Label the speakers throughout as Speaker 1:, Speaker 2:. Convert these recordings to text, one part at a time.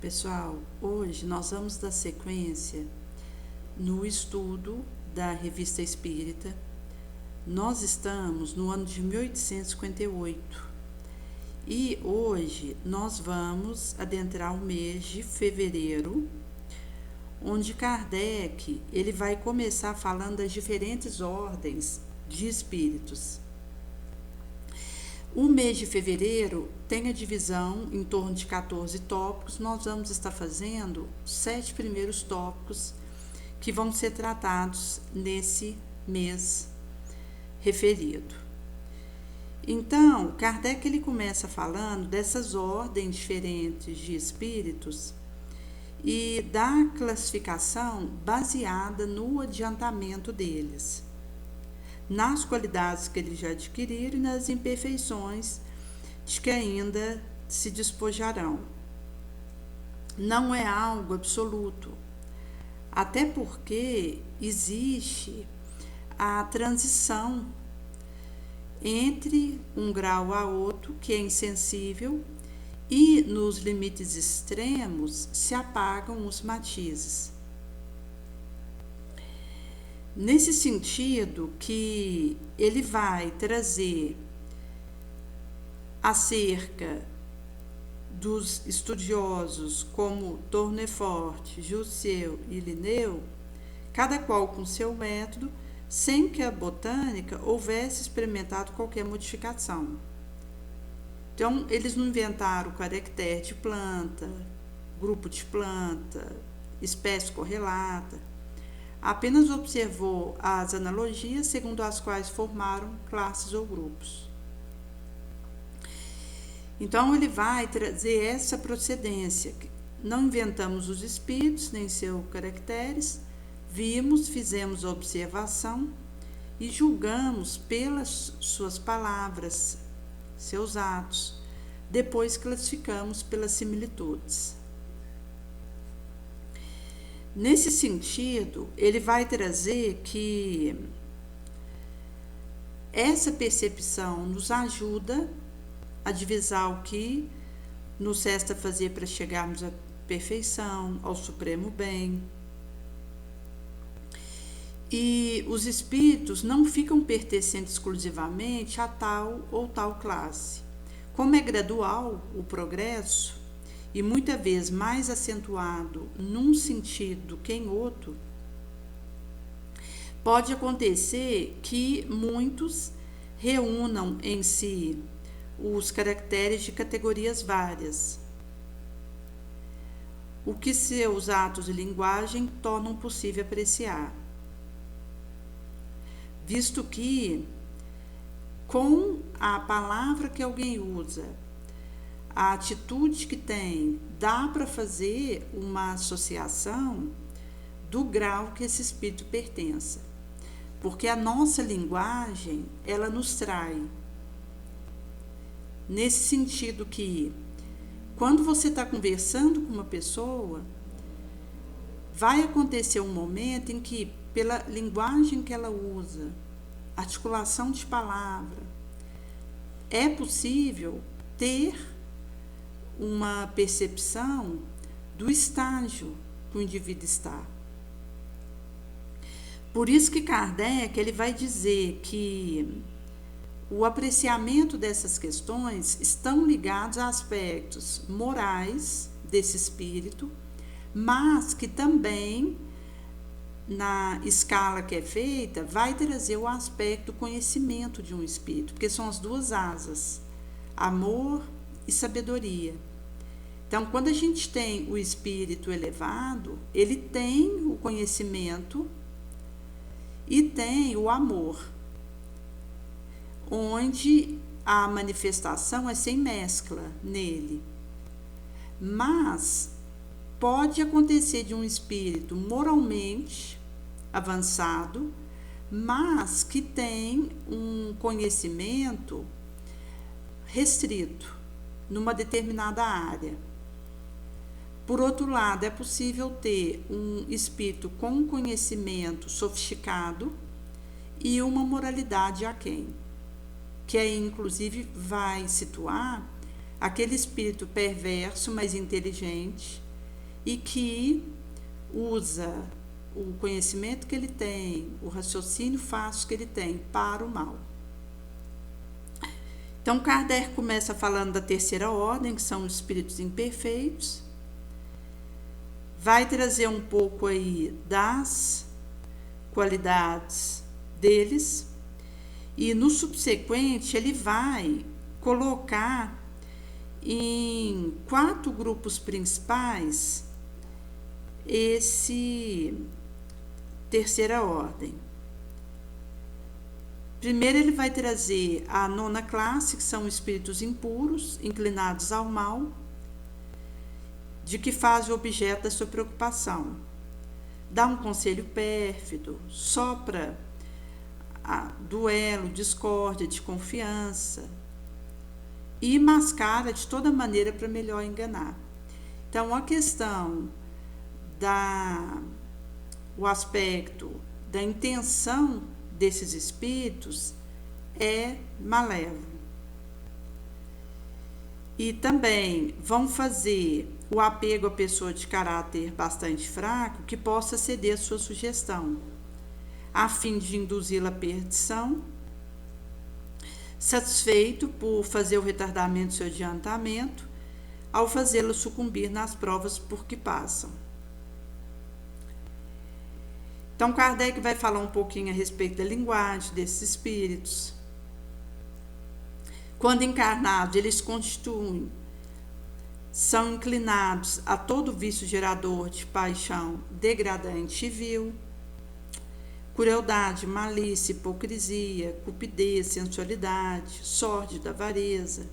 Speaker 1: Pessoal, hoje nós vamos dar sequência no estudo da Revista Espírita. Nós estamos no ano de 1858 e hoje nós vamos adentrar o mês de fevereiro, onde Kardec ele vai começar falando das diferentes ordens de espíritos. O mês de fevereiro tem a divisão em torno de 14 tópicos. Nós vamos estar fazendo 7 primeiros tópicos que vão ser tratados nesse mês referido. Então, Kardec ele começa falando dessas ordens diferentes de espíritos e da classificação baseada no adiantamento deles, nas qualidades que eles já adquiriram e nas imperfeições de que ainda se despojarão. Não é algo absoluto, até porque existe a transição entre um grau a outro, que é insensível, e nos limites extremos se apagam os matizes. Nesse sentido que ele vai trazer acerca dos estudiosos como Tournefort, Jussieu e Linneu, cada qual com seu método, sem que a botânica houvesse experimentado qualquer modificação. Então, eles não inventaram o caractere de planta, grupo de planta, espécie correlata, apenas observou as analogias segundo as quais formaram classes ou grupos. Então, ele vai trazer essa procedência. Não inventamos os espíritos, nem seus caracteres, vimos, fizemos a observação e julgamos pelas suas palavras, seus atos. Depois classificamos pelas similitudes. Nesse sentido, ele vai trazer que essa percepção nos ajuda a divisar o que nos resta fazer para chegarmos à perfeição, ao supremo bem. E os espíritos não ficam pertencendo exclusivamente a tal ou tal classe. Como é gradual o progresso, e muitas vezes mais acentuado num sentido que em outro, pode acontecer que muitos reúnam em si os caracteres de categorias várias, o que seus atos de linguagem tornam possível apreciar, visto que com a palavra que alguém usa, a atitude que tem, dá para fazer uma associação do grau que esse espírito pertença. Porque a nossa linguagem, ela nos trai. Nesse sentido que, quando você está conversando com uma pessoa, vai acontecer um momento em que, pela linguagem que ela usa, articulação de palavra, é possível ter uma percepção do estágio que o indivíduo está. Por isso que Kardec ele vai dizer que o apreciamento dessas questões estão ligados a aspectos morais desse espírito, mas que também, na escala que é feita, vai trazer o aspecto do conhecimento de um espírito, porque são as duas asas, amor e sabedoria. Então, quando a gente tem o espírito elevado, ele tem o conhecimento e tem o amor, onde a manifestação é sem mescla nele. Mas pode acontecer de um espírito moralmente avançado, mas que tem um conhecimento restrito numa determinada área. Por outro lado, é possível ter um espírito com conhecimento sofisticado e uma moralidade aquém, que aí, inclusive, vai situar aquele espírito perverso, mas inteligente, e que usa o conhecimento que ele tem, o raciocínio fácil que ele tem para o mal. Então, Kardec começa falando da terceira ordem, que são os espíritos imperfeitos, vai trazer um pouco aí das qualidades deles, e no subsequente ele vai colocar em 4 grupos principais esse terceira ordem. Primeiro ele vai trazer a nona classe, que são espíritos impuros, inclinados ao mal, de que faz o objeto da sua preocupação. Dá um conselho pérfido, sopra duelo, discórdia, desconfiança e mascara de toda maneira para melhor enganar. Então, a questão o aspecto da intenção desses espíritos é malévolo. E também vão fazer o apego à pessoa de caráter bastante fraco que possa ceder a sua sugestão, a fim de induzi-la à perdição, satisfeito por fazer o retardamento do seu adiantamento, ao fazê-la sucumbir nas provas por que passam. Então, Kardec vai falar um pouquinho a respeito da linguagem desses espíritos. Quando encarnados, eles são inclinados a todo vício gerador de paixão degradante e vil, crueldade, malícia, hipocrisia, cupidez, sensualidade, sórdida, avareza.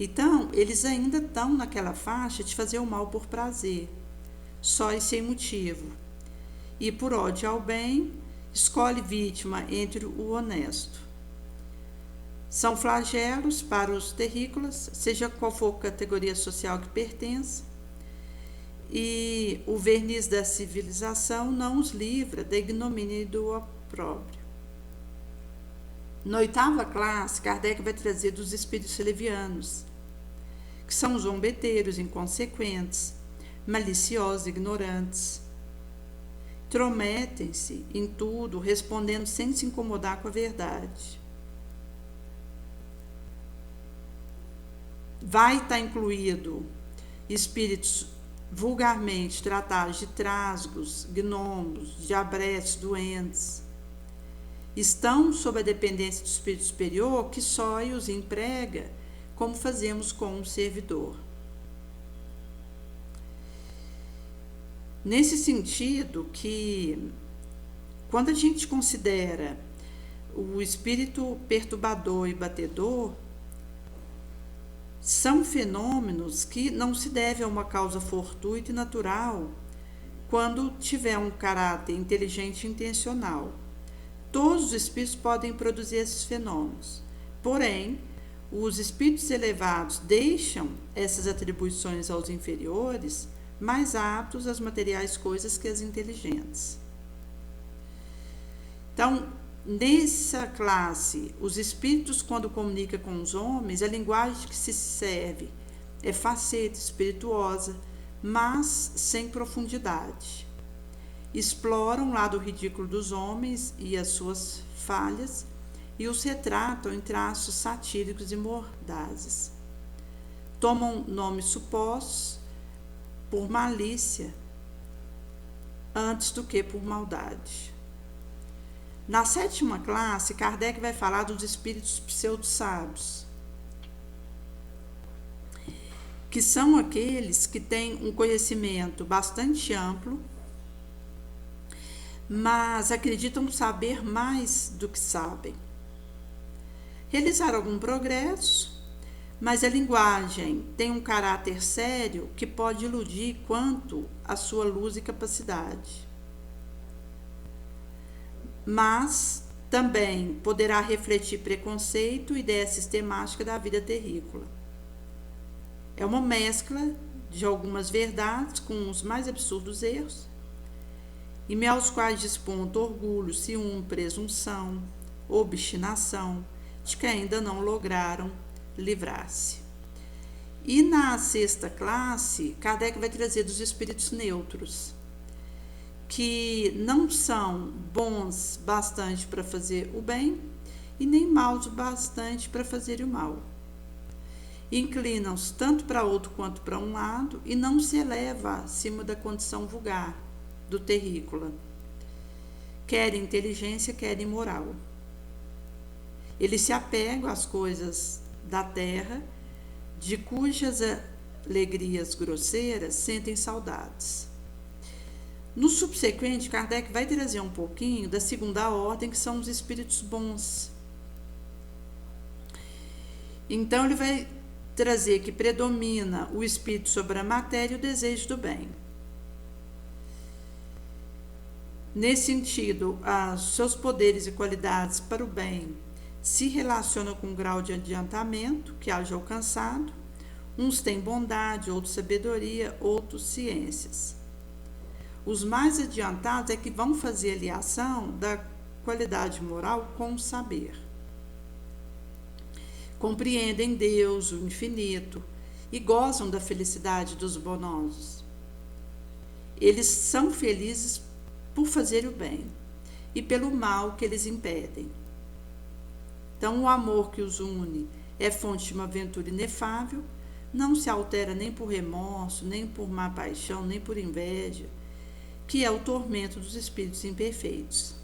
Speaker 1: Então, eles ainda estão naquela faixa de fazer o mal por prazer, só e sem motivo. E por ódio ao bem, escolhe vítima entre o honesto. São flagelos para os terrícolas, seja qual for a categoria social que pertença, e o verniz da civilização não os livra da ignomínia e do opróbrio. Na 8ª classe, Kardec vai trazer dos espíritos levianos, que são os zombeteiros, inconsequentes, maliciosos, ignorantes. Intrometem-se em tudo, respondendo sem se incomodar com a verdade. Vai estar incluído espíritos vulgarmente tratados de trasgos, gnomos, diabretes, doentes. Estão sob a dependência do espírito superior, que só os emprega, como fazemos com um servidor. Nesse sentido que, quando a gente considera o espírito perturbador e batedor, são fenômenos que não se devem a uma causa fortuita e natural quando tiver um caráter inteligente e intencional. Todos os espíritos podem produzir esses fenômenos, porém, os espíritos elevados deixam essas atribuições aos inferiores, mais aptos às materiais coisas que as inteligentes. Então, nessa classe, os espíritos, quando comunicam com os homens, a linguagem que se serve é faceta, espirituosa, mas sem profundidade. Exploram o lado ridículo dos homens e as suas falhas e os retratam em traços satíricos e mordazes. Tomam nomes supostos por malícia antes do que por maldade. Na 7ª classe, Kardec vai falar dos espíritos pseudo-sábios, que são aqueles que têm um conhecimento bastante amplo, mas acreditam saber mais do que sabem. Realizaram algum progresso, mas a linguagem tem um caráter sério que pode iludir quanto à sua luz e capacidade. Mas também poderá refletir preconceito e ideia sistemática da vida terrícola. É uma mescla de algumas verdades com os mais absurdos erros, em meio aos quais desponta orgulho, ciúme, presunção, obstinação, de que ainda não lograram livrar-se. E na sexta classe, Kardec vai trazer dos espíritos neutros, que não são bons bastante para fazer o bem e nem maus o bastante para fazer o mal. Inclinam-se tanto para outro quanto para um lado e não se eleva acima da condição vulgar, do terrícola. Quer inteligência, quer moral. Eles se apegam às coisas da terra, de cujas alegrias grosseiras sentem saudades. No subsequente, Kardec vai trazer um pouquinho da segunda ordem, que são os espíritos bons. Então, ele vai trazer que predomina o espírito sobre a matéria e o desejo do bem. Nesse sentido, os seus poderes e qualidades para o bem se relacionam com o grau de adiantamento que haja alcançado. Uns têm bondade, outros sabedoria, outros ciências. Os mais adiantados é que vão fazer aliação da qualidade moral com o saber. Compreendem Deus, o infinito, e gozam da felicidade dos bondosos. Eles são felizes por fazer o bem e pelo mal que eles impedem. Então, o amor que os une é fonte de uma aventura inefável, não se altera nem por remorso, nem por má paixão, nem por inveja, que é o tormento dos espíritos imperfeitos.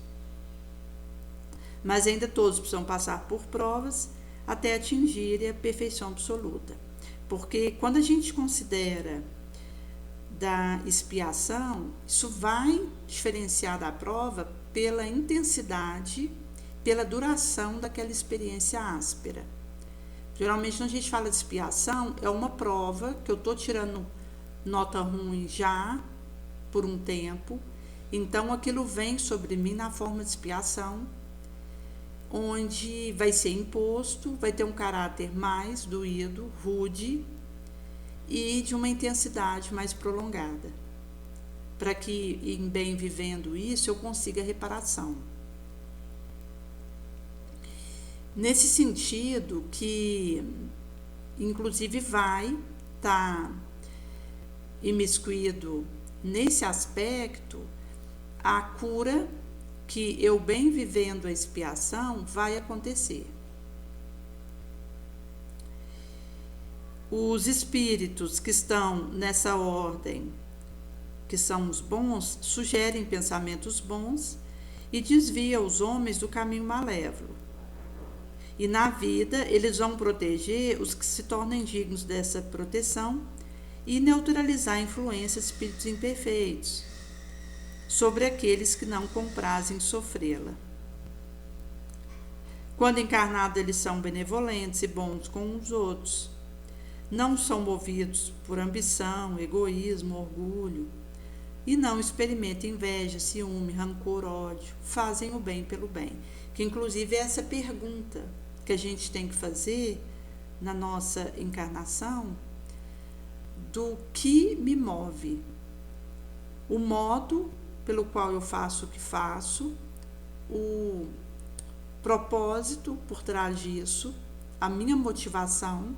Speaker 1: Mas ainda todos precisam passar por provas até atingirem a perfeição absoluta. Porque quando a gente considera da expiação, isso vai diferenciar da prova pela intensidade, pela duração daquela experiência áspera. Geralmente, quando a gente fala de expiação, é uma prova que eu estou tirando nota ruim já por um tempo, então aquilo vem sobre mim na forma de expiação, onde vai ser imposto, vai ter um caráter mais doído, rude e de uma intensidade mais prolongada, para que, em bem vivendo isso, eu consiga reparação. Nesse sentido que, inclusive, vai estar imiscuído nesse aspecto a cura que eu bem vivendo a expiação vai acontecer. Os espíritos que estão nessa ordem, que são os bons, sugerem pensamentos bons e desviam os homens do caminho malévolo. E na vida eles vão proteger os que se tornem dignos dessa proteção e neutralizar a influência de espíritos imperfeitos sobre aqueles que não comprazem sofrê-la. Quando encarnados, eles são benevolentes e bons com os outros. Não são movidos por ambição, egoísmo, orgulho, e não experimentam inveja, ciúme, rancor, ódio. Fazem o bem pelo bem. Que, inclusive, é essa pergunta que a gente tem que fazer na nossa encarnação, do que me move, o modo pelo qual eu faço o que faço, o propósito por trás disso, a minha motivação,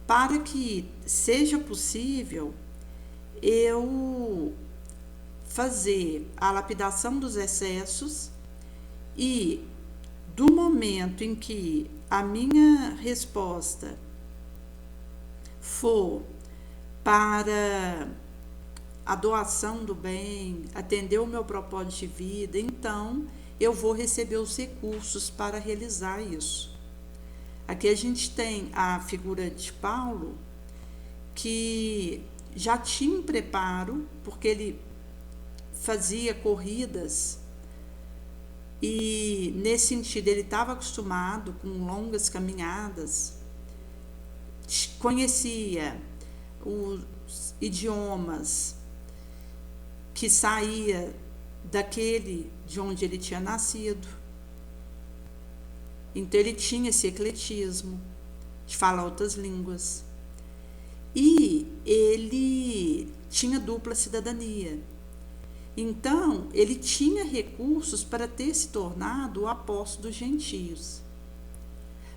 Speaker 1: para que seja possível eu fazer a lapidação dos excessos e, do momento em que a minha resposta for para a doação do bem, atender o meu propósito de vida, então eu vou receber os recursos para realizar isso. Aqui a gente tem a figura de Paulo, que já tinha um preparo, porque ele fazia corridas e, nesse sentido, ele estava acostumado com longas caminhadas, conhecia os idiomas que saía daquele de onde ele tinha nascido. Então ele tinha esse ecletismo de falar outras línguas. E ele tinha dupla cidadania. Então, ele tinha recursos para ter se tornado o apóstolo dos gentios.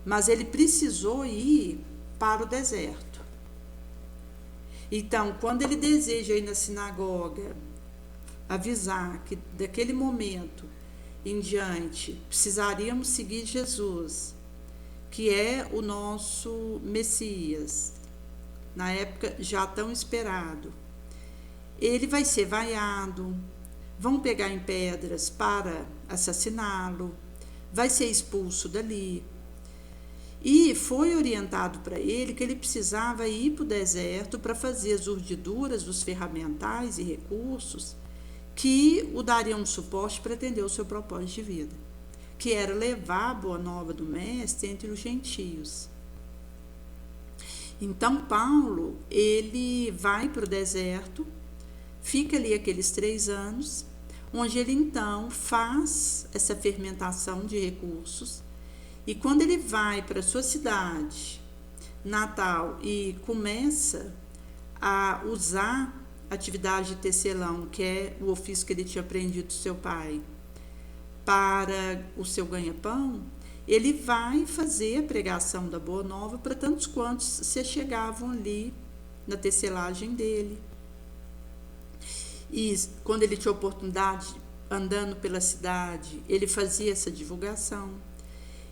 Speaker 1: Mas ele precisou ir para o deserto. Então, quando ele deseja ir na sinagoga avisar que daquele momento em diante precisaríamos seguir Jesus, que é o nosso Messias, na época já tão esperado, ele vai ser vaiado, vão pegar em pedras para assassiná-lo, vai ser expulso dali. E foi orientado para ele que ele precisava ir para o deserto para fazer as urdiduras dos ferramentais e recursos que o dariam suporte para atender o seu propósito de vida, que era levar a boa nova do mestre entre os gentios. Então Paulo, ele vai para o deserto, fica ali aqueles 3 anos, onde ele então faz essa fermentação de recursos, e quando ele vai para a sua cidade natal e começa a usar a atividade de tecelão, que é o ofício que ele tinha aprendido do seu pai, para o seu ganha-pão, ele vai fazer a pregação da Boa Nova para tantos quantos se chegavam ali na tecelagem dele. E quando ele tinha oportunidade, andando pela cidade, ele fazia essa divulgação.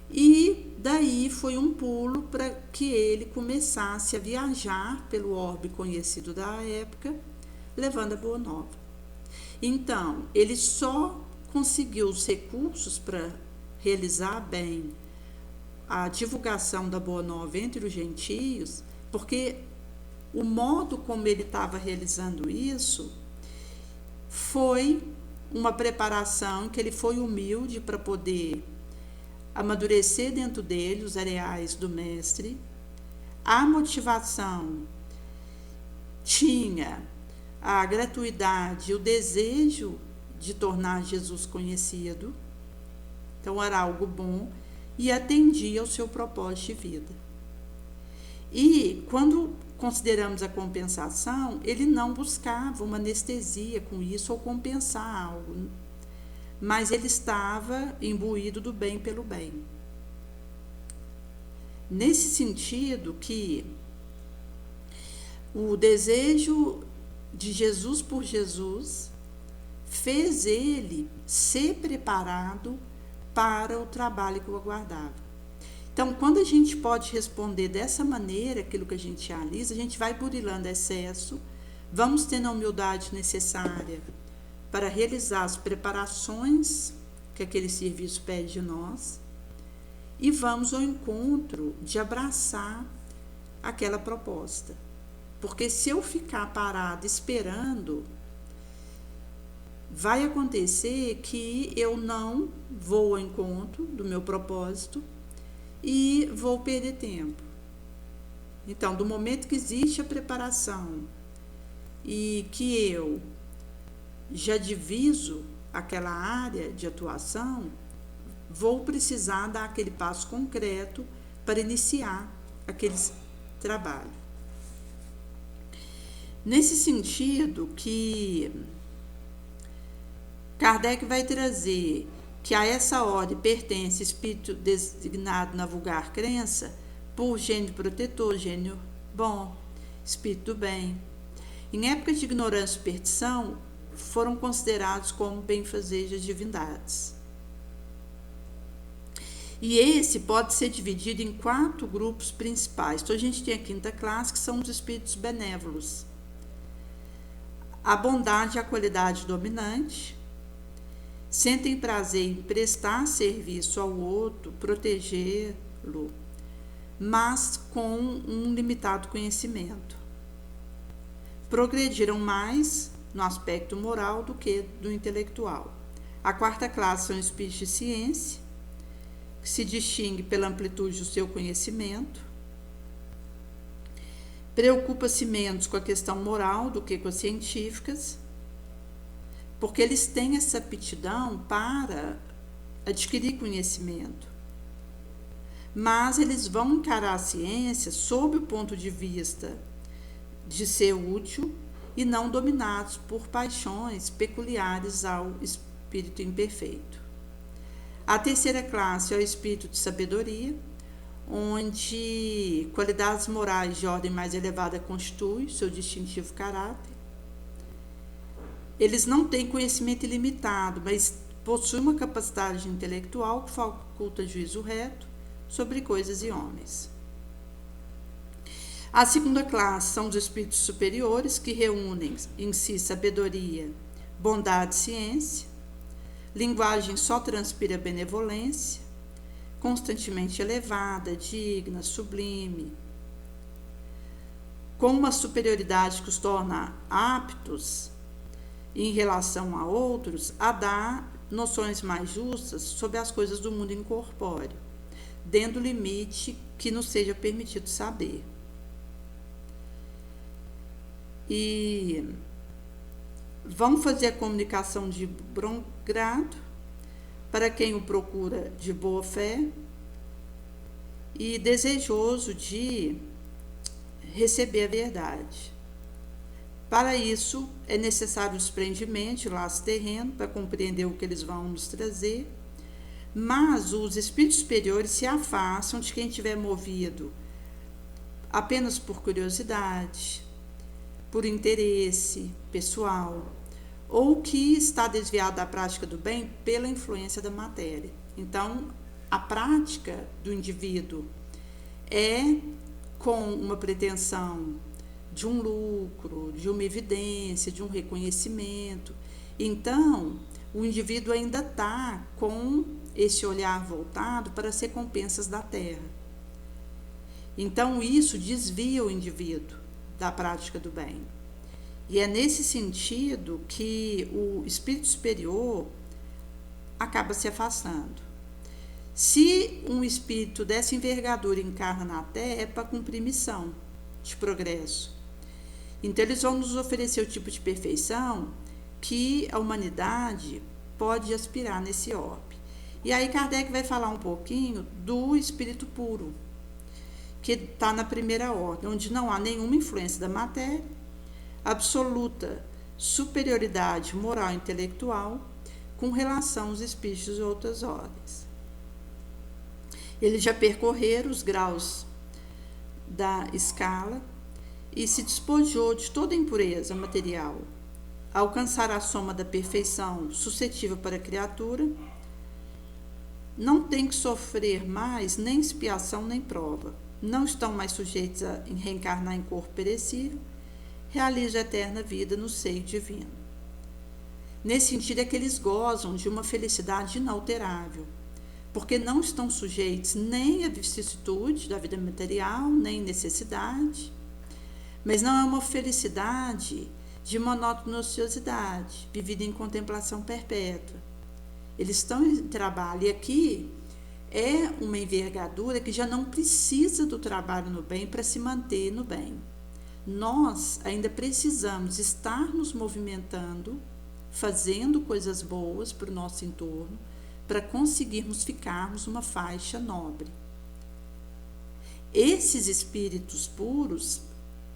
Speaker 1: E daí foi um pulo para que ele começasse a viajar pelo orbe conhecido da época, levando a Boa Nova. Então, ele só conseguiu os recursos para realizar bem a divulgação da Boa Nova entre os gentios, porque o modo como ele estava realizando isso foi uma preparação que ele foi humilde para poder amadurecer dentro dele os areais do mestre. A motivação tinha a gratuidade, o desejo de tornar Jesus conhecido, então era algo bom e atendia ao seu propósito de vida. E quando consideramos a compensação, ele não buscava uma anestesia com isso ou compensar algo, mas ele estava imbuído do bem pelo bem. Nesse sentido que o desejo de Jesus por Jesus fez ele ser preparado para o trabalho que o aguardava. Então, quando a gente pode responder dessa maneira aquilo que a gente analisa, a gente vai burilando excesso, vamos tendo a humildade necessária para realizar as preparações que aquele serviço pede de nós e vamos ao encontro de abraçar aquela proposta. Porque se eu ficar parado esperando, vai acontecer que eu não vou ao encontro do meu propósito e vou perder tempo. Então, do momento que existe a preparação e que eu já diviso aquela área de atuação, vou precisar dar aquele passo concreto para iniciar aquele trabalho. Nesse sentido que Kardec vai trazer que a essa ordem pertence espírito designado na vulgar crença por gênio protetor, gênio bom, espírito do bem. Em época de ignorância e superstição, foram considerados como benfazejas divindades. E esse pode ser dividido em 4 grupos principais. Então, a gente tem a quinta classe, que são os espíritos benévolos. A bondade e a qualidade dominante, sentem prazer em prestar serviço ao outro, protegê-lo, mas com um limitado conhecimento. Progrediram mais no aspecto moral do que do intelectual. A quarta classe são espíritos de ciência, que se distingue pela amplitude do seu conhecimento, preocupa-se menos com a questão moral do que com as científicas, porque eles têm essa aptidão para adquirir conhecimento. Mas eles vão encarar a ciência sob o ponto de vista de ser útil e não dominados por paixões peculiares ao espírito imperfeito. A terceira classe é o espírito de sabedoria, onde qualidades morais de ordem mais elevada constituem seu distintivo caráter. Eles não têm conhecimento ilimitado, mas possuem uma capacidade intelectual que faculta juízo reto sobre coisas e homens. A segunda classe são os espíritos superiores, que reúnem em si sabedoria, bondade e ciência. Linguagem só transpira benevolência, constantemente elevada, digna, sublime, com uma superioridade que os torna aptos, em relação a outros, a dar noções mais justas sobre as coisas do mundo incorpóreo, dentro do limite que nos seja permitido saber. E vão fazer a comunicação de bom grado para quem o procura de boa fé e desejoso de receber a verdade. Para isso, é necessário o desprendimento de laço terreno para compreender o que eles vão nos trazer, mas os espíritos superiores se afastam de quem estiver movido apenas por curiosidade, por interesse pessoal, ou que está desviado da prática do bem pela influência da matéria. Então, a prática do indivíduo é com uma pretensão de um lucro, de uma evidência, de um reconhecimento. Então, o indivíduo ainda está com esse olhar voltado para as recompensas da terra. Então, isso desvia o indivíduo da prática do bem. E é nesse sentido que o espírito superior acaba se afastando. Se um espírito dessa envergadura encarna na Terra, é para cumprir missão de progresso. Então, eles vão nos oferecer o tipo de perfeição que a humanidade pode aspirar nesse orbe. E aí Kardec vai falar um pouquinho do espírito puro, que está na primeira ordem, onde não há nenhuma influência da matéria, absoluta superioridade moral e intelectual com relação aos espíritos de outras ordens. Eles já percorreram os graus da escala e se despojou de toda impureza material, alcançar a soma da perfeição suscetível para a criatura, não tem que sofrer mais nem expiação nem prova, não estão mais sujeitos a reencarnar em corpo perecível, realizam a eterna vida no seio divino. Nesse sentido é que eles gozam de uma felicidade inalterável, porque não estão sujeitos nem à vicissitude da vida material, nem necessidade, mas não é uma felicidade de monótona ociosidade, vivida em contemplação perpétua. Eles estão em trabalho, e aqui é uma envergadura que já não precisa do trabalho no bem para se manter no bem. Nós ainda precisamos estar nos movimentando, fazendo coisas boas para o nosso entorno, para conseguirmos ficarmos uma faixa nobre. Esses espíritos puros,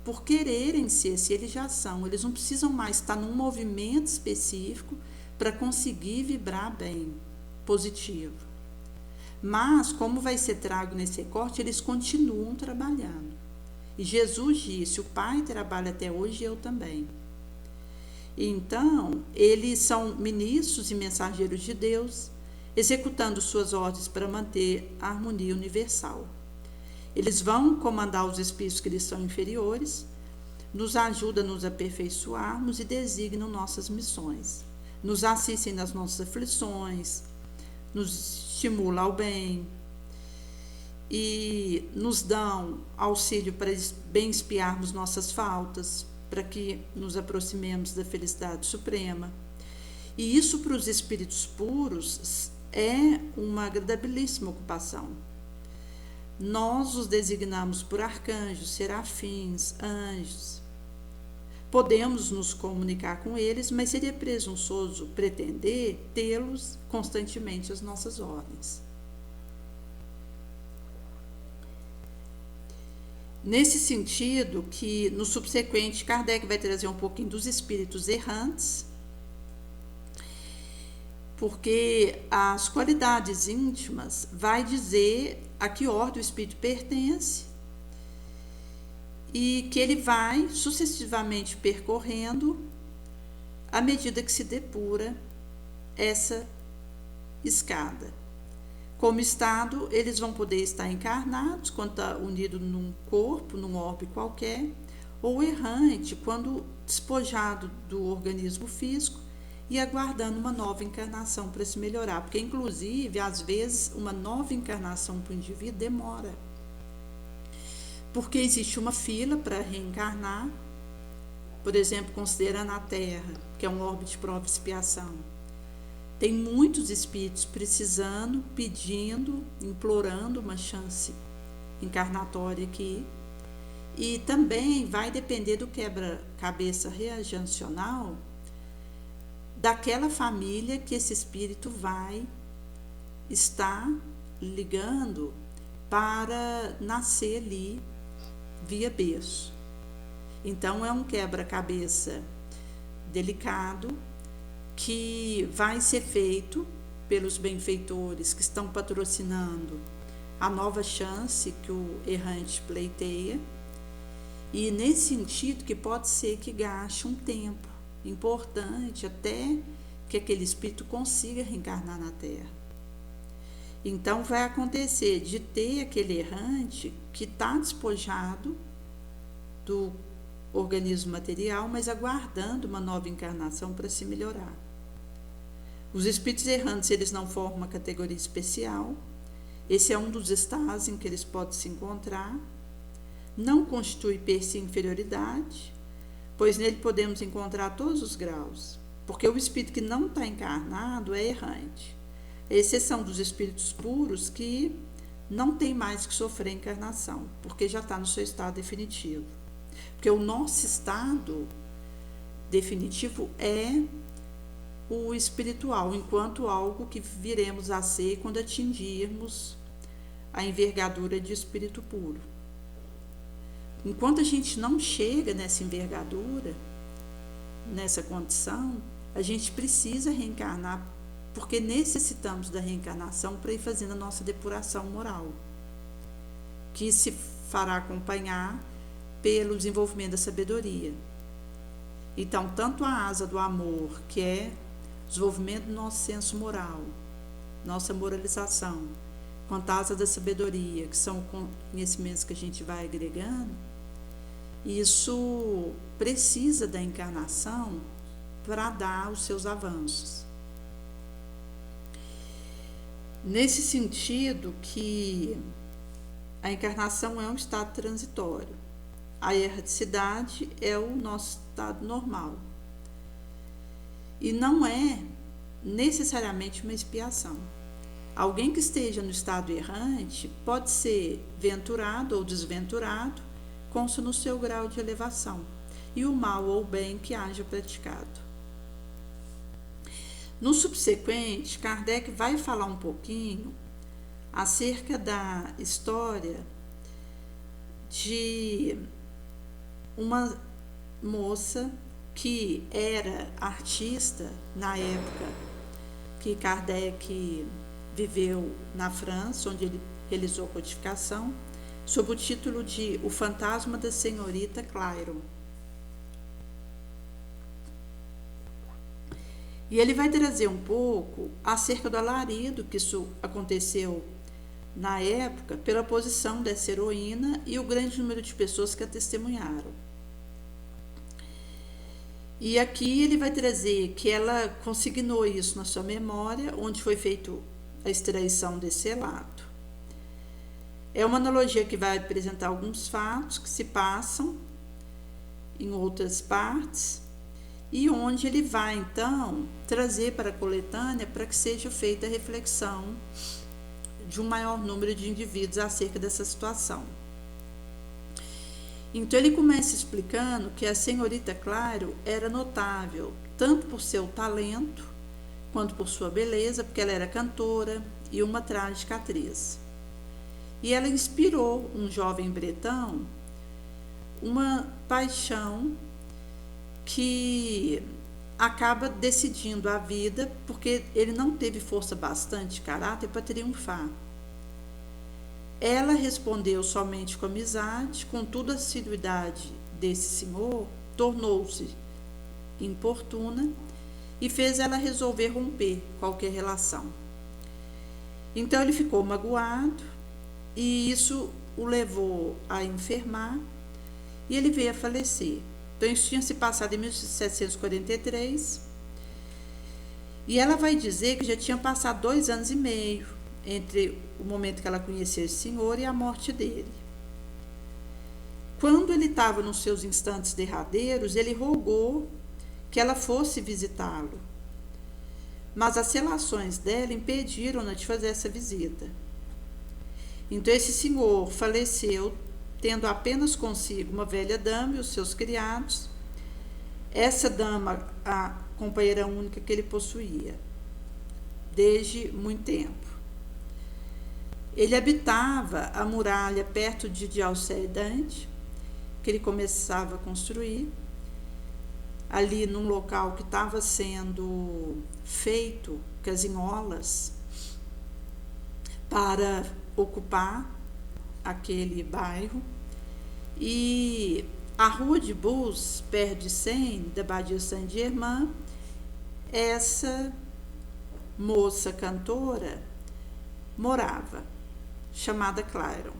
Speaker 1: por quererem ser, se eles já são, eles não precisam mais estar num movimento específico para conseguir vibrar bem, positivo. Mas, como vai ser trago nesse recorte, eles continuam trabalhando. E Jesus disse, o Pai trabalha até hoje e eu também. Então, eles são ministros e mensageiros de Deus, executando suas ordens para manter a harmonia universal. Eles vão comandar os espíritos que lhes são inferiores, nos ajudam a nos aperfeiçoarmos e designam nossas missões. Nos assistem nas nossas aflições, nos estimulam ao bem e nos dão auxílio para bem expiarmos nossas faltas, para que nos aproximemos da felicidade suprema. E isso para os espíritos puros é uma agradabilíssima ocupação. Nós os designamos por arcanjos, serafins, anjos. Podemos nos comunicar com eles, mas seria presunçoso pretender tê-los constantemente às nossas ordens. Nesse sentido, que no subsequente Kardec vai trazer um pouquinho dos espíritos errantes, porque as qualidades íntimas vai dizer a que ordem o espírito pertence e que ele vai sucessivamente percorrendo à medida que se depura essa escada. Como estado, eles vão poder estar encarnados quando está unido num corpo, num orbe qualquer, ou errante quando despojado do organismo físico e aguardando uma nova encarnação para se melhorar, porque inclusive às vezes uma nova encarnação para o indivíduo demora, porque existe uma fila para reencarnar, por exemplo, considerando a Terra, que é um orbe de prova e expiação. Tem muitos espíritos precisando, pedindo, implorando uma chance encarnatória aqui. E também vai depender do quebra-cabeça reagencional daquela família que esse espírito vai estar ligando para nascer ali via berço. Então é um quebra-cabeça delicado que vai ser feito pelos benfeitores que estão patrocinando a nova chance que o errante pleiteia, e nesse sentido que pode ser que gaste um tempo importante até que aquele espírito consiga reencarnar na Terra. Então vai acontecer de ter aquele errante que está despojado do organismo material, mas aguardando uma nova encarnação para se melhorar. Os espíritos errantes, eles não formam uma categoria especial. Esse é um dos estágios em que eles podem se encontrar. Não constitui per si inferioridade, pois nele podemos encontrar todos os graus, porque o espírito que não está encarnado é errante, à exceção dos espíritos puros que não tem mais que sofrer encarnação, porque já está no seu estado definitivo. Porque o nosso estado definitivo é o espiritual, enquanto algo que viremos a ser quando atingirmos a envergadura de espírito puro. Enquanto a gente não chega nessa envergadura, nessa condição, a gente precisa reencarnar, porque necessitamos da reencarnação para ir fazendo a nossa depuração moral, que se fará acompanhar pelo desenvolvimento da sabedoria. Então, tanto a asa do amor, que é o desenvolvimento do nosso senso moral, nossa moralização, quanto a asa da sabedoria, que são conhecimentos que a gente vai agregando, isso precisa da encarnação para dar os seus avanços. Nesse sentido que a encarnação é um estado transitório, a erraticidade é o nosso estado normal. E não é necessariamente uma expiação. Alguém que esteja no estado errante pode ser venturado ou desventurado, consta no seu grau de elevação, e o mal ou o bem que haja praticado. No subsequente, Kardec vai falar um pouquinho acerca da história de uma moça que era artista na época que Kardec viveu na França, onde ele realizou a codificação, sob o título de O Fantasma da Senhorita Clairon. E ele vai trazer um pouco acerca do alarido que isso aconteceu na época pela posição dessa heroína e o grande número de pessoas que a testemunharam. E aqui ele vai trazer que ela consignou isso na sua memória, onde foi feita a extraição desse relato. É uma analogia que vai apresentar alguns fatos que se passam em outras partes e onde ele vai, então, trazer para a coletânea para que seja feita a reflexão de um maior número de indivíduos acerca dessa situação. Então ele começa explicando que a senhorita Claro era notável, tanto por seu talento, quanto por sua beleza, porque ela era cantora e uma trágica atriz. E ela inspirou um jovem bretão uma paixão que acaba decidindo a vida, porque ele não teve força bastante de caráter para triunfar. Ela respondeu somente com amizade, contudo a assiduidade desse senhor tornou-se importuna e fez ela resolver romper qualquer relação. Então ele ficou magoado e isso o levou a enfermar e ele veio a falecer. Então isso tinha se passado em 1743 e ela vai dizer que já tinha passado 2 anos e meio entre o momento que ela conheceu esse senhor e a morte dele. Quando ele estava nos seus instantes derradeiros, ele rogou que ela fosse visitá-lo, mas as relações dela impediram-na de fazer essa visita. Então esse senhor faleceu, tendo apenas consigo uma velha dama e os seus criados, essa dama a companheira única que ele possuía, desde muito tempo. Ele habitava a muralha perto de Djalseidanit, que ele começava a construir, ali num local que estava sendo feito casinholas para ocupar aquele bairro. E a rua de Bus, perto de Seine, da Badia Saint-Germain, essa moça cantora morava, chamada Clairon.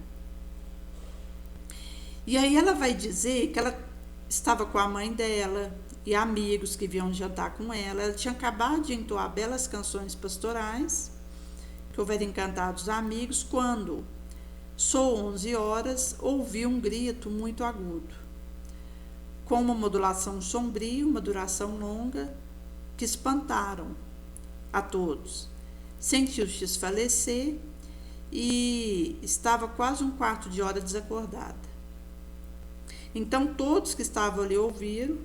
Speaker 1: E aí ela vai dizer que ela estava com a mãe dela e amigos que vinham jantar com ela. Ela tinha acabado de entoar belas canções pastorais que houveram encantado os amigos, quando soou 11 horas, ouviu um grito muito agudo, com uma modulação sombria, uma duração longa, que espantaram a todos. Sentiu-se desfalecer e estava quase um quarto de hora desacordada. Então todos que estavam ali ouviram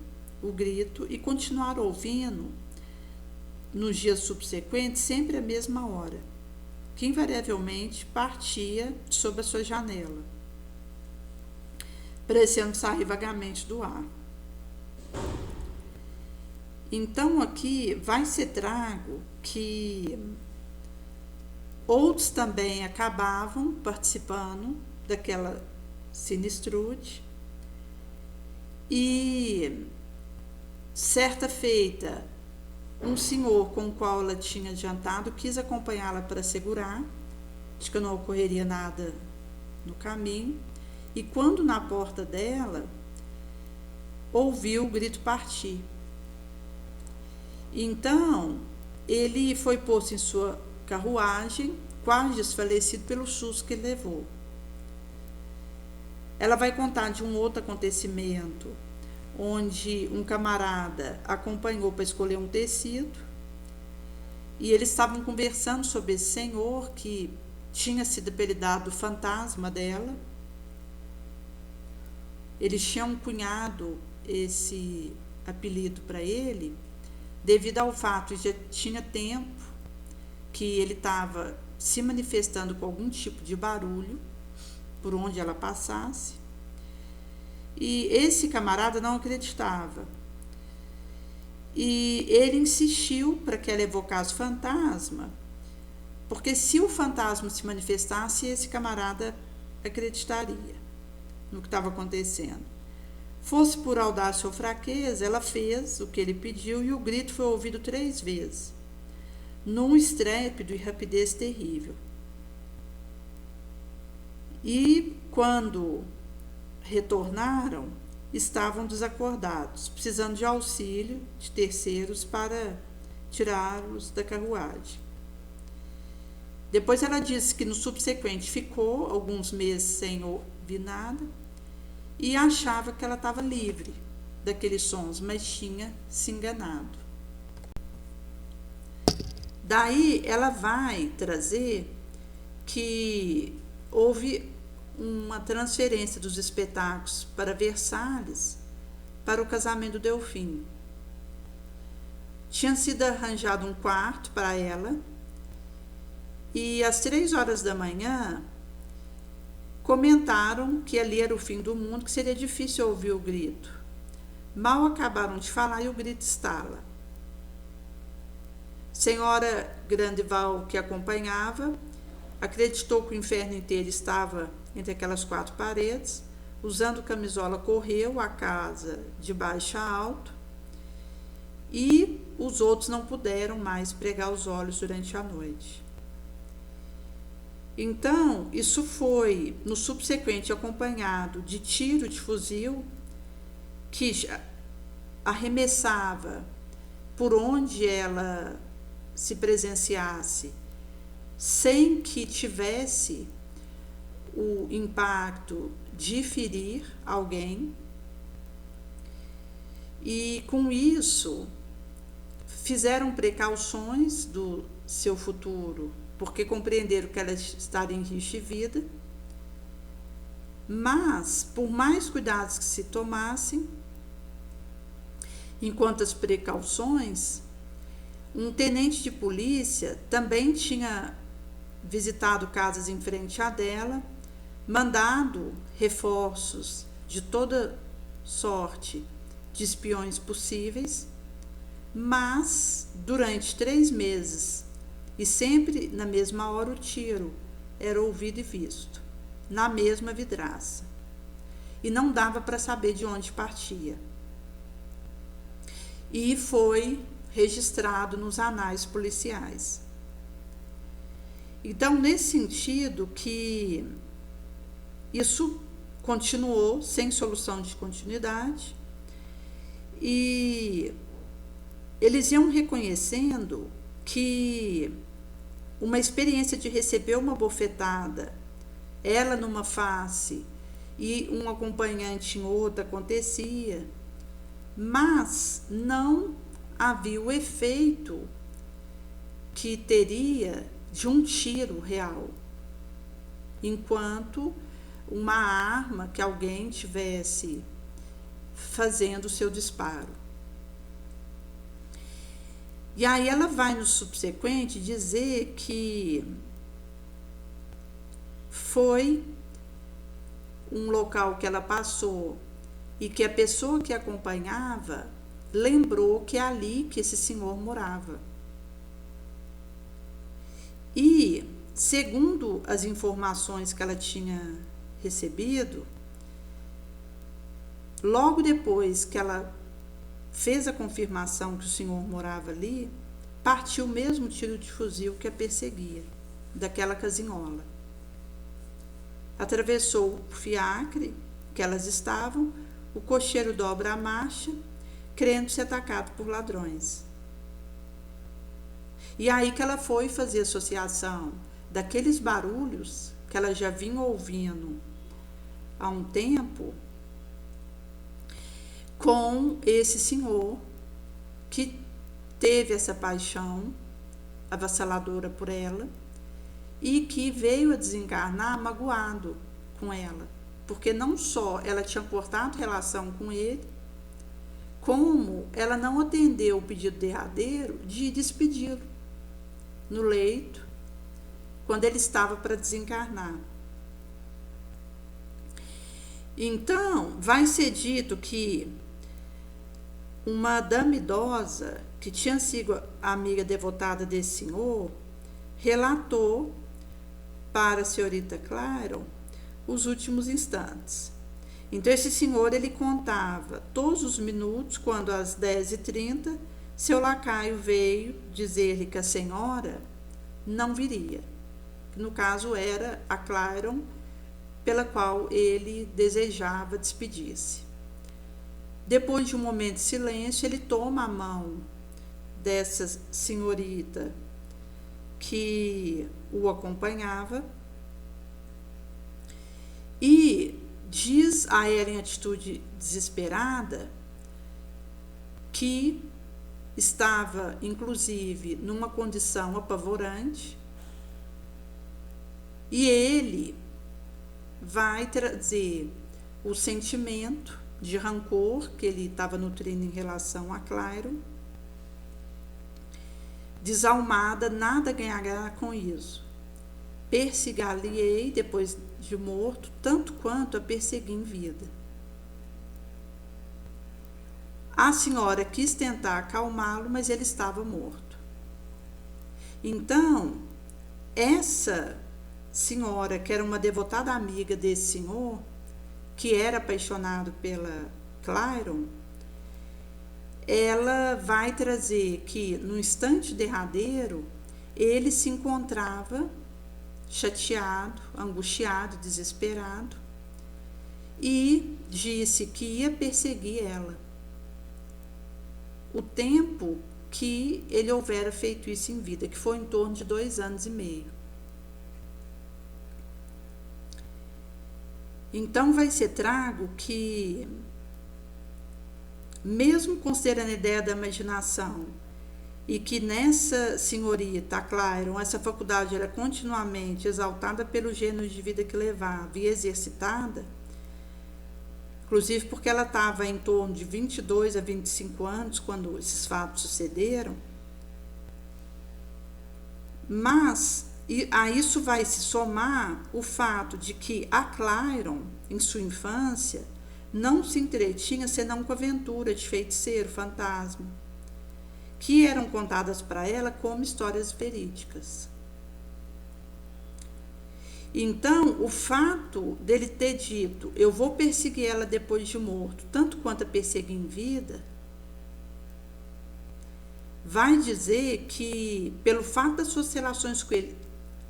Speaker 1: o grito e continuaram ouvindo nos dias subsequentes, sempre à mesma hora, que invariavelmente partia sob a sua janela, parecendo sair vagamente do ar. Então aqui vai ser trago que outros também acabavam participando daquela sinistrude. E certa feita, um senhor com o qual ela tinha jantado quis acompanhá-la para assegurar de que não ocorreria nada no caminho, e quando na porta dela ouviu o grito partir. Então ele foi posto em sua carruagem, quase desfalecido pelo susto que ele levou. Ela vai contar de um outro acontecimento, onde um camarada acompanhou para escolher um tecido, e eles estavam conversando sobre esse senhor que tinha sido apelidado fantasma dela. Eles tinham cunhado esse apelido para ele devido ao fato de que já tinha tempo que ele estava se manifestando com algum tipo de barulho por onde ela passasse, e esse camarada não acreditava, e ele insistiu para que ela evocasse o fantasma, porque se o fantasma se manifestasse, esse camarada acreditaria no que estava acontecendo. Fosse por audácia ou fraqueza, ela fez o que ele pediu, e o grito foi ouvido 3 vezes, num estrépito e rapidez terrível. E quando retornaram, estavam desacordados, precisando de auxílio de terceiros para tirá-los da carruagem. Depois ela disse que no subsequente ficou alguns meses sem ouvir nada e achava que ela estava livre daqueles sons, mas tinha se enganado. Daí ela vai trazer que houve uma transferência dos espetáculos para Versalhes para o casamento do Delfim. Tinha sido arranjado um quarto para ela, e às 3 horas da manhã comentaram que ali era o fim do mundo, que seria difícil ouvir o grito. Mal acabaram de falar e o grito estala. Senhora Grandeval, que acompanhava, acreditou que o inferno inteiro estava entre aquelas quatro paredes. Usando camisola, correu a casa de baixo a alto e os outros não puderam mais pregar os olhos durante a noite. Então, isso foi, no subsequente, acompanhado de tiro de fuzil que arremessava por onde ela se presenciasse, sem que tivesse o impacto de ferir alguém, e com isso fizeram precauções do seu futuro, porque compreenderam que ela estaria em risco de vida, mas por mais cuidados que se tomassem, enquanto as precauções, um tenente de polícia também tinha visitado casas em frente à dela, mandado reforços de toda sorte de espiões possíveis, mas durante 3 meses, e sempre na mesma hora, o tiro era ouvido e visto, na mesma vidraça, e não dava para saber de onde partia. E foi registrado nos anais policiais. Então, nesse sentido que isso continuou sem solução de continuidade, e eles iam reconhecendo que uma experiência de receber uma bofetada, ela numa face e um acompanhante em outra, acontecia, mas não havia o efeito que teria de um tiro real, enquanto uma arma que alguém tivesse fazendo o seu disparo. E aí ela vai no subsequente dizer que foi um local que ela passou e que a pessoa que acompanhava lembrou que é ali que esse senhor morava. E, segundo as informações que ela tinha recebido, logo depois que ela fez a confirmação que o senhor morava ali, partiu o mesmo tiro de fuzil que a perseguia, daquela casinhola. Atravessou o fiacre que elas estavam, o cocheiro dobra a marcha, crendo ser atacado por ladrões. E aí que ela foi fazer associação daqueles barulhos que ela já vinha ouvindo há um tempo com esse senhor que teve essa paixão avassaladora por ela e que veio a desencarnar magoado com ela, porque não só ela tinha cortado relação com ele, como ela não atendeu o pedido derradeiro de despedi-lo no leito, quando ele estava para desencarnar. Então, vai ser dito que uma dama idosa, que tinha sido amiga devotada desse senhor, relatou para a senhorita Claron os últimos instantes. Então, esse senhor, ele contava todos os minutos, quando às 10h30, seu lacaio veio dizer-lhe que a senhora não viria. No caso, era a Claron, pela qual ele desejava despedir-se. Depois de um momento de silêncio, ele toma a mão dessa senhorita que o acompanhava e diz a ela, em atitude desesperada, que estava, inclusive, numa condição apavorante, e ele vai trazer o sentimento de rancor que ele estava nutrindo em relação a Claron. Desalmada, nada ganhará com isso. Persigar-lhe-ei, depois de morto, tanto quanto a persegui em vida. A senhora quis tentar acalmá-lo, mas ele estava morto. Então, essa senhora, que era uma devotada amiga desse senhor, que era apaixonado pela Clairon, ela vai trazer que no instante derradeiro ele se encontrava chateado, angustiado, desesperado, e disse que ia perseguir ela o tempo que ele houvera feito isso em vida, que foi em torno de 2 anos e meio. Então vai ser trago que, mesmo considerando a ideia da imaginação, e que nessa senhorita, a Clairon, essa faculdade era continuamente exaltada pelo gênero de vida que levava e exercitada, inclusive porque ela estava em torno de 22 a 25 anos quando esses fatos sucederam, mas a isso vai se somar o fato de que a Clairon, em sua infância, não se entretinha senão com a aventura de feiticeiro, fantasma, que eram contadas para ela como histórias verídicas. Então, o fato dele ter dito, eu vou perseguir ela depois de morto, tanto quanto a persegui em vida, vai dizer que, pelo fato das suas relações com ele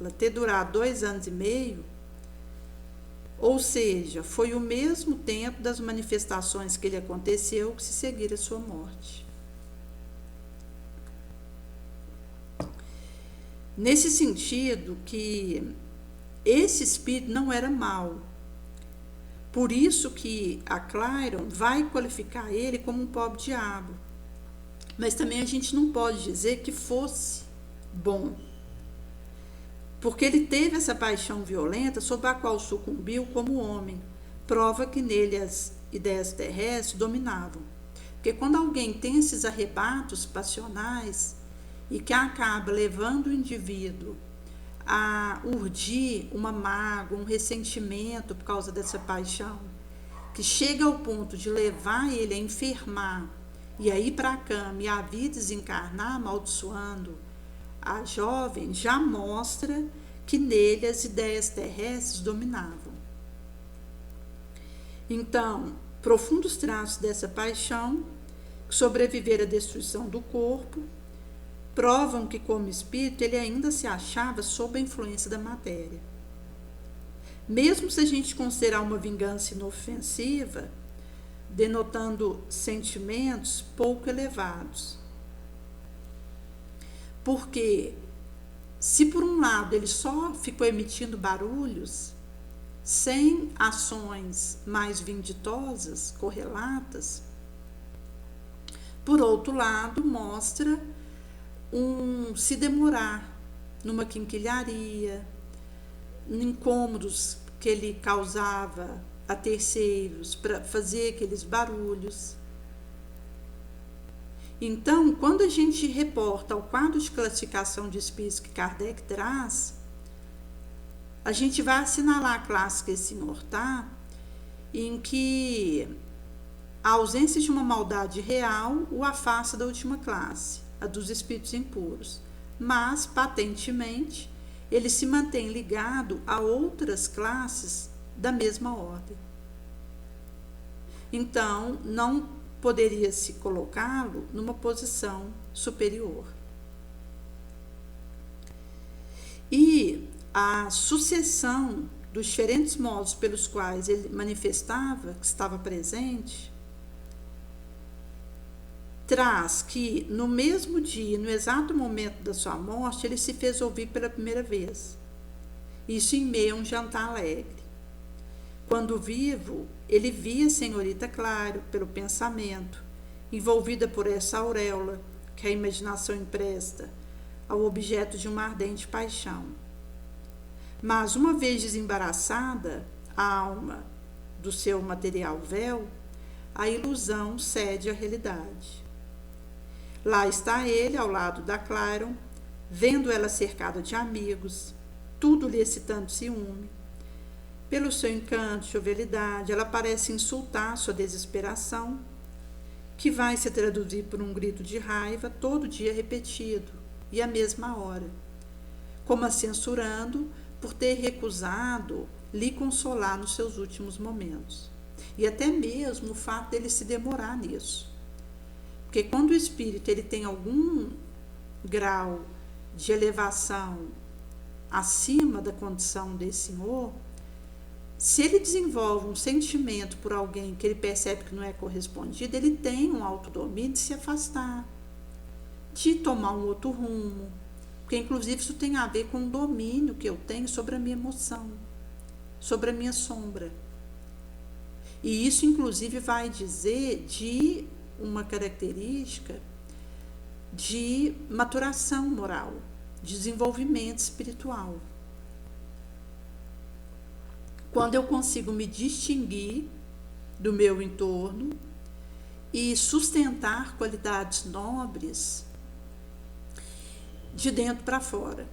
Speaker 1: ela ter durado 2 anos e meio, ou seja, foi o mesmo tempo das manifestações que lhe aconteceu que se seguira a sua morte. Nesse sentido que esse espírito não era mau. Por isso que a Clairon vai qualificar ele como um pobre diabo. Mas também a gente não pode dizer que fosse bom. Porque ele teve essa paixão violenta sobre a qual sucumbiu como homem. Prova que nele as ideias terrestres dominavam. Porque quando alguém tem esses arrebatos passionais e que acaba levando o indivíduo a urdir uma mágoa, um ressentimento por causa dessa paixão, que chega ao ponto de levar ele a enfermar e a ir para a cama e a vir desencarnar amaldiçoando a jovem, já mostra que nele as ideias terrestres dominavam. Então, profundos traços dessa paixão, que sobreviver à destruição do corpo, provam que, como espírito, ele ainda se achava sob a influência da matéria. Mesmo se a gente considerar uma vingança inofensiva, denotando sentimentos pouco elevados. Porque, se por um lado ele só ficou emitindo barulhos, sem ações mais vinditosas, correlatas, por outro lado, mostra se demorar numa quinquilharia, incômodos que ele causava a terceiros para fazer aqueles barulhos. Então, quando a gente reporta o quadro de classificação de espíritos que Kardec traz, a gente vai assinalar a classe que esse senhor está, em que a ausência de uma maldade real o afasta da última classe, a dos espíritos impuros, mas, patentemente, ele se mantém ligado a outras classes da mesma ordem. Então, não poderia se colocá-lo numa posição superior. E a sucessão dos diferentes modos pelos quais ele manifestava que estava presente traz que no mesmo dia, no exato momento da sua morte, ele se fez ouvir pela primeira vez. Isso em meio a um jantar alegre. Quando vivo, ele via a senhorita Claro pelo pensamento, envolvida por essa auréola que a imaginação empresta ao objeto de uma ardente paixão. Mas, uma vez desembaraçada a alma do seu material véu, a ilusão cede à realidade. Lá está ele, ao lado da Clairon, vendo ela cercada de amigos, tudo lhe excitando ciúme. Pelo seu encanto e jovialidade, ela parece insultar sua desesperação, que vai se traduzir por um grito de raiva todo dia repetido, e à mesma hora, como a censurando por ter recusado lhe consolar nos seus últimos momentos. E até mesmo o fato dele se demorar nisso. Porque quando o espírito ele tem algum grau de elevação acima da condição desse senhor, se ele desenvolve um sentimento por alguém que ele percebe que não é correspondido, ele tem um autodomínio de se afastar, de tomar um outro rumo, porque inclusive isso tem a ver com o domínio que eu tenho sobre a minha emoção, sobre a minha sombra. E isso inclusive vai dizer de uma característica de maturação moral, de desenvolvimento espiritual. Quando eu consigo me distinguir do meu entorno e sustentar qualidades nobres de dentro para fora.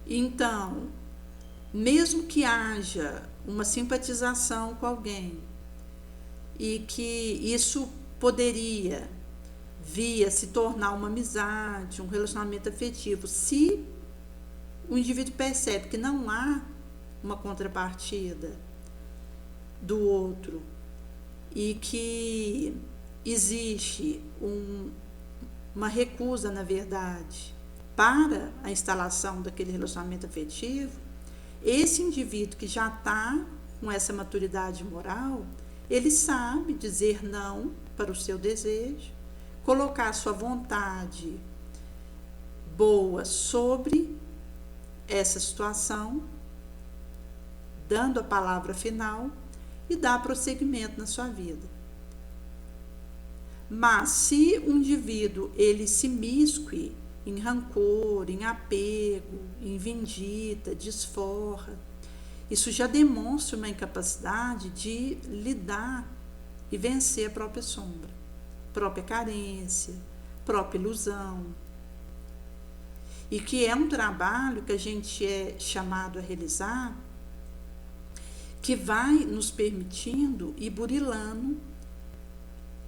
Speaker 1: Então, mesmo que haja uma simpatização com alguém e que isso poderia vir a se tornar uma amizade, um relacionamento afetivo, se o indivíduo percebe que não há uma contrapartida do outro e que existe uma recusa, na verdade, para a instalação daquele relacionamento afetivo, esse indivíduo que já está com essa maturidade moral, ele sabe dizer não para o seu desejo, colocar sua vontade boa sobre essa situação, dando a palavra final e dar prosseguimento na sua vida. Mas se o indivíduo ele se miscue em rancor, em apego, em vindita, desforra, isso já demonstra uma incapacidade de lidar e vencer a própria sombra, própria carência, própria ilusão. E que é um trabalho que a gente é chamado a realizar, que vai nos permitindo ir burilando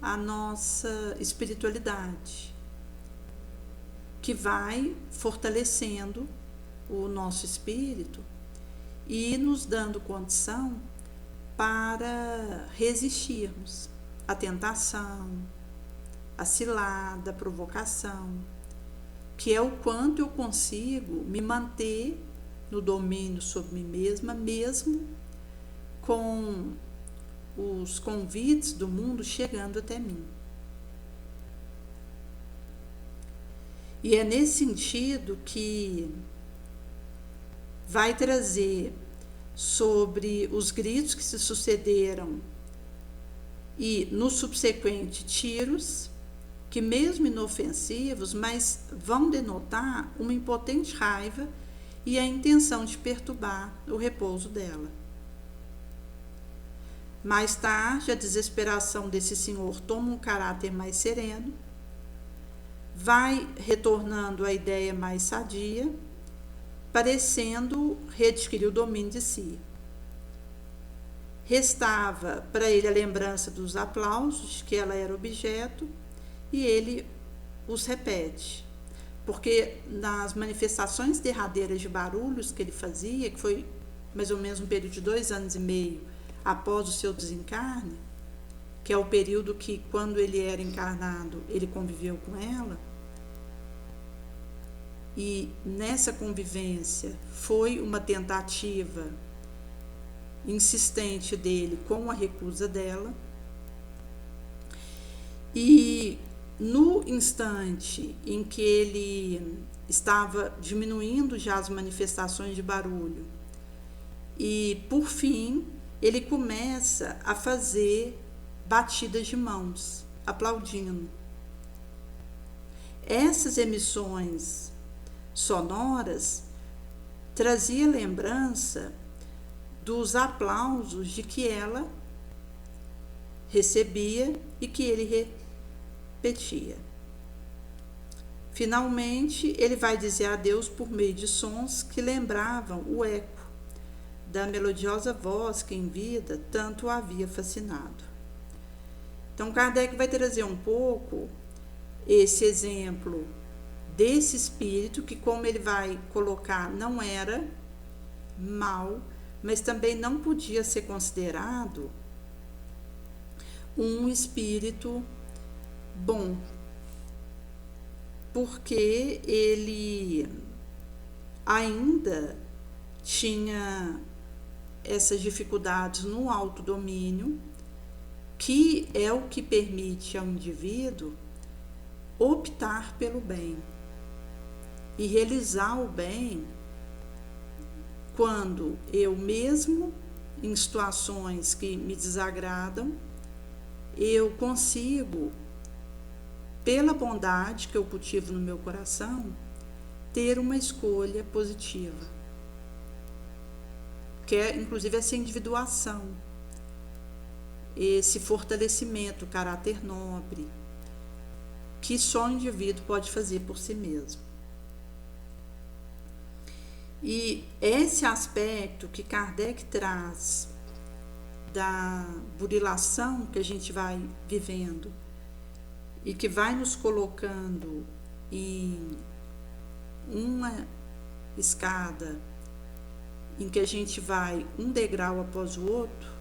Speaker 1: a nossa espiritualidade, que vai fortalecendo o nosso espírito e nos dando condição para resistirmos à tentação, à cilada, à provocação, que é o quanto eu consigo me manter no domínio sobre mim mesma, mesmo com os convites do mundo chegando até mim. E é nesse sentido que vai trazer sobre os gritos que se sucederam e no subsequente tiros, que mesmo inofensivos, mas vão denotar uma impotente raiva e a intenção de perturbar o repouso dela. Mais tarde, a desesperação desse senhor toma um caráter mais sereno, vai retornando à ideia mais sadia, parecendo readquirir o domínio de si. Restava para ele a lembrança dos aplausos de que ela era objeto, e ele os repete, porque nas manifestações derradeiras de barulhos que ele fazia, que foi mais ou menos um período de 2 anos e meio após o seu desencarne, que é o período que, quando ele era encarnado, ele conviveu com ela, e nessa convivência foi uma tentativa insistente dele com a recusa dela, e no instante em que ele estava diminuindo já as manifestações de barulho, e por fim ele começa a fazer batidas de mãos, aplaudindo. Essas emissões sonoras traziam lembrança dos aplausos de que ela recebia e que ele repetia. Finalmente, ele vai dizer adeus por meio de sons que lembravam o eco da melodiosa voz que em vida tanto o havia fascinado. Então, Kardec vai trazer um pouco esse exemplo desse espírito que, como ele vai colocar, não era mal, mas também não podia ser considerado um espírito bom, porque ele ainda tinha essas dificuldades no autodomínio, que é o que permite ao indivíduo optar pelo bem e realizar o bem quando eu mesmo, em situações que me desagradam, eu consigo, pela bondade que eu cultivo no meu coração, ter uma escolha positiva, que é inclusive essa individuação, esse fortalecimento, caráter nobre, que só o indivíduo pode fazer por si mesmo. E esse aspecto que Kardec traz da burilação que a gente vai vivendo e que vai nos colocando em uma escada em que a gente vai um degrau após o outro,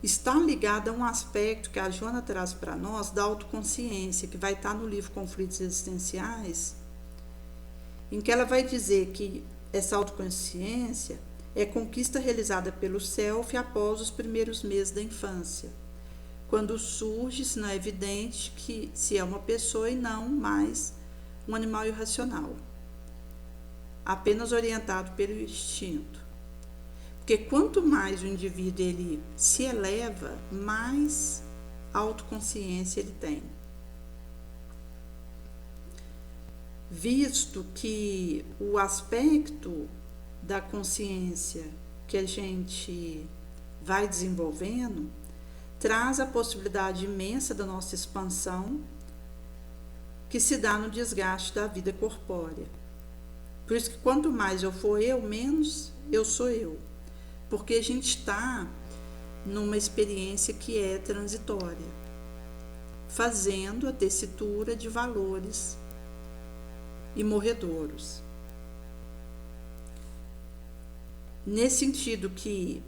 Speaker 1: está ligado a um aspecto que a Joana traz para nós da autoconsciência, que vai estar no livro Conflitos Existenciais, em que ela vai dizer que essa autoconsciência é conquista realizada pelo self após os primeiros meses da infância, quando surge, se não é evidente, que se é uma pessoa e não mais um animal irracional, apenas orientado pelo instinto. Porque quanto mais o indivíduo ele se eleva, mais autoconsciência ele tem. Visto que o aspecto da consciência que a gente vai desenvolvendo traz a possibilidade imensa da nossa expansão, que se dá no desgaste da vida corpórea. Por isso que quanto mais eu for eu, menos eu sou eu. Porque a gente está numa experiência que é transitória, fazendo a tessitura de valores imorredouros. Nesse sentido que,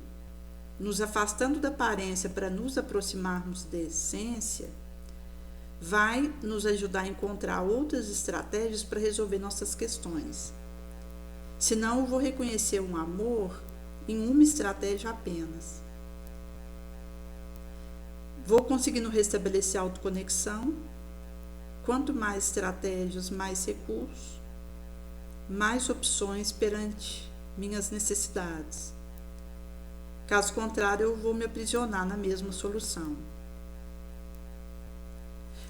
Speaker 1: nos afastando da aparência para nos aproximarmos da essência, vai nos ajudar a encontrar outras estratégias para resolver nossas questões. Senão eu vou reconhecer um amor em uma estratégia apenas. Vou conseguindo restabelecer a autoconexão. Quanto mais estratégias, mais recursos, mais opções perante minhas necessidades. Caso contrário, eu vou me aprisionar na mesma solução.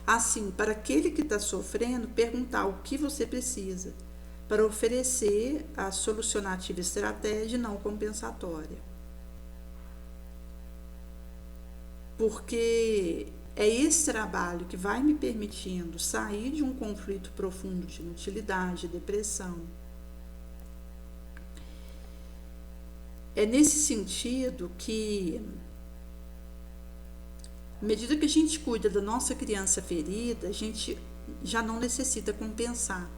Speaker 1: Assim, para aquele que está sofrendo, perguntar o que você precisa, para oferecer a solucionativa estratégia não compensatória. Porque é esse trabalho que vai me permitindo sair de um conflito profundo de inutilidade, depressão. É nesse sentido que, à medida que a gente cuida da nossa criança ferida, a gente já não necessita compensar.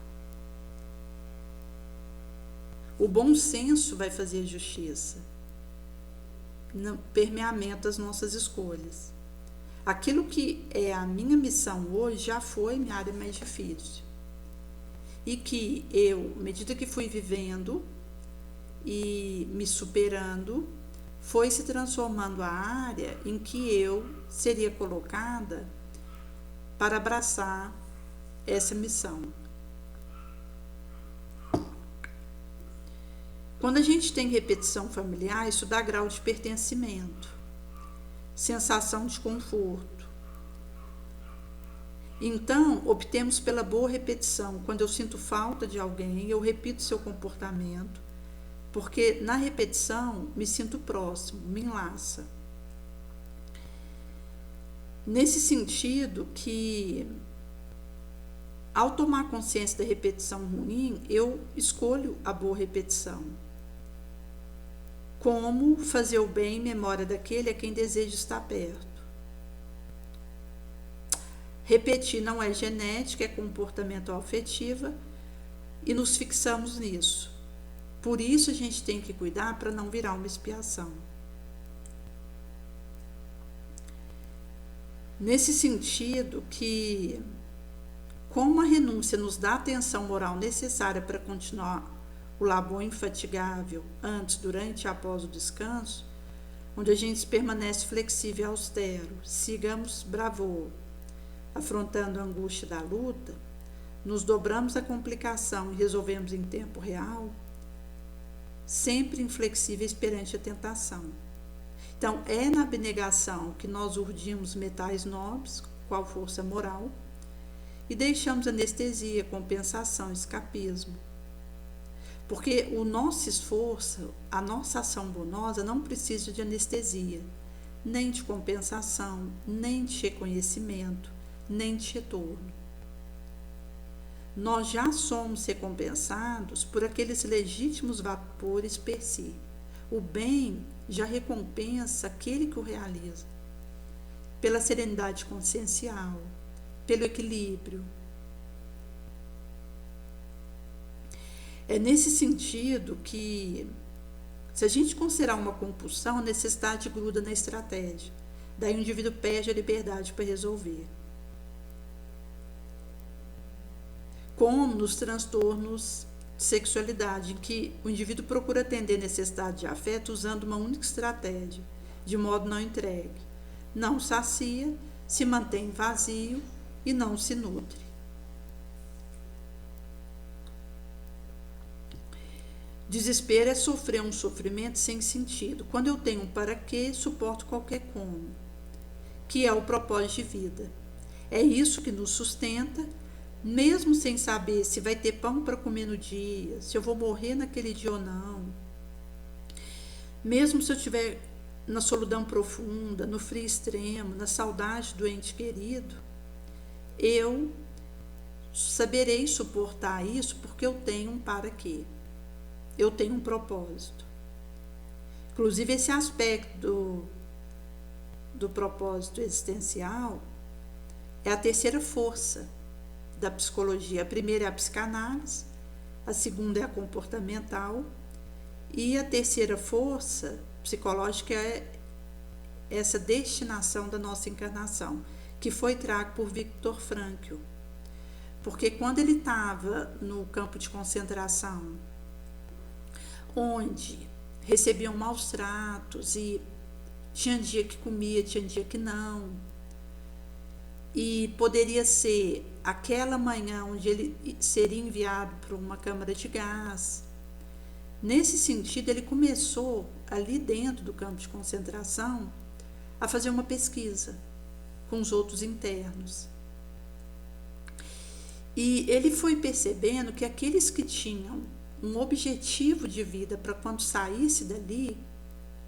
Speaker 1: O bom senso vai fazer justiça no permeamento das nossas escolhas. Aquilo que é a minha missão hoje já foi minha área mais difícil. E que eu, à medida que fui vivendo e me superando, foi se transformando a área em que eu seria colocada para abraçar essa missão. Quando a gente tem repetição familiar, isso dá grau de pertencimento, sensação de conforto. Então, obtemos pela boa repetição. Quando eu sinto falta de alguém, eu repito seu comportamento, porque na repetição me sinto próximo, me enlaça. Nesse sentido que, ao tomar consciência da repetição ruim, eu escolho a boa repetição. Como fazer o bem em memória daquele a quem deseja estar perto. Repetir não é genética, é comportamental afetiva, e nos fixamos nisso. Por isso a gente tem que cuidar para não virar uma expiação. Nesse sentido que, como a renúncia nos dá a atenção moral necessária para continuar o labor infatigável antes, durante e após o descanso, onde a gente permanece flexível e austero, sigamos bravô, afrontando a angústia da luta, nos dobramos a complicação e resolvemos em tempo real, sempre inflexíveis perante a tentação. Então, é na abnegação que nós urdimos metais nobres, qual força moral, e deixamos anestesia, compensação, escapismo. Porque o nosso esforço, a nossa ação bonosa não precisa de anestesia, nem de compensação, nem de reconhecimento, nem de retorno. Nós já somos recompensados por aqueles legítimos vapores per si. O bem já recompensa aquele que o realiza, pela serenidade consciencial, pelo equilíbrio. É nesse sentido que, se a gente considerar uma compulsão, a necessidade gruda na estratégia. Daí o indivíduo perde a liberdade para resolver. Como nos transtornos de sexualidade, em que o indivíduo procura atender necessidade de afeto usando uma única estratégia, de modo não entregue. Não sacia, se mantém vazio e não se nutre. Desespero é sofrer um sofrimento sem sentido. Quando eu tenho um para quê, suporto qualquer como, que é o propósito de vida. É isso que nos sustenta, mesmo sem saber se vai ter pão para comer no dia, se eu vou morrer naquele dia ou não. Mesmo se eu estiver na solidão profunda, no frio extremo, na saudade do ente querido, eu saberei suportar isso porque eu tenho um para quê. Eu tenho um propósito. Inclusive, esse aspecto do propósito existencial é a terceira força da psicologia. A primeira é a psicanálise, a segunda é a comportamental, e a terceira força psicológica é essa destinação da nossa encarnação, que foi trago por Viktor Frankl. Porque quando ele estava no campo de concentração, onde recebiam maus tratos e tinha dia que comia, tinha dia que não, e poderia ser aquela manhã onde ele seria enviado para uma câmara de gás. Nesse sentido, ele começou ali dentro do campo de concentração a fazer uma pesquisa com os outros internos. E ele foi percebendo que aqueles que tinham um objetivo de vida para quando saísse dali,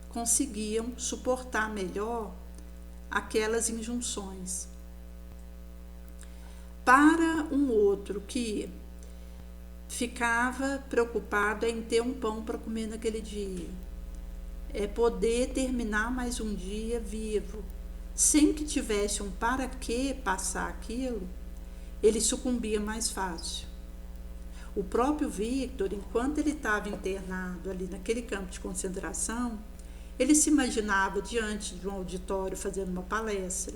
Speaker 1: conseguiam suportar melhor aquelas injunções. Para um outro que ficava preocupado em ter um pão para comer naquele dia, é poder terminar mais um dia vivo, sem que tivesse um para que passar aquilo, ele sucumbia mais fácil. O próprio Viktor, enquanto ele estava internado ali naquele campo de concentração, ele se imaginava diante de um auditório fazendo uma palestra.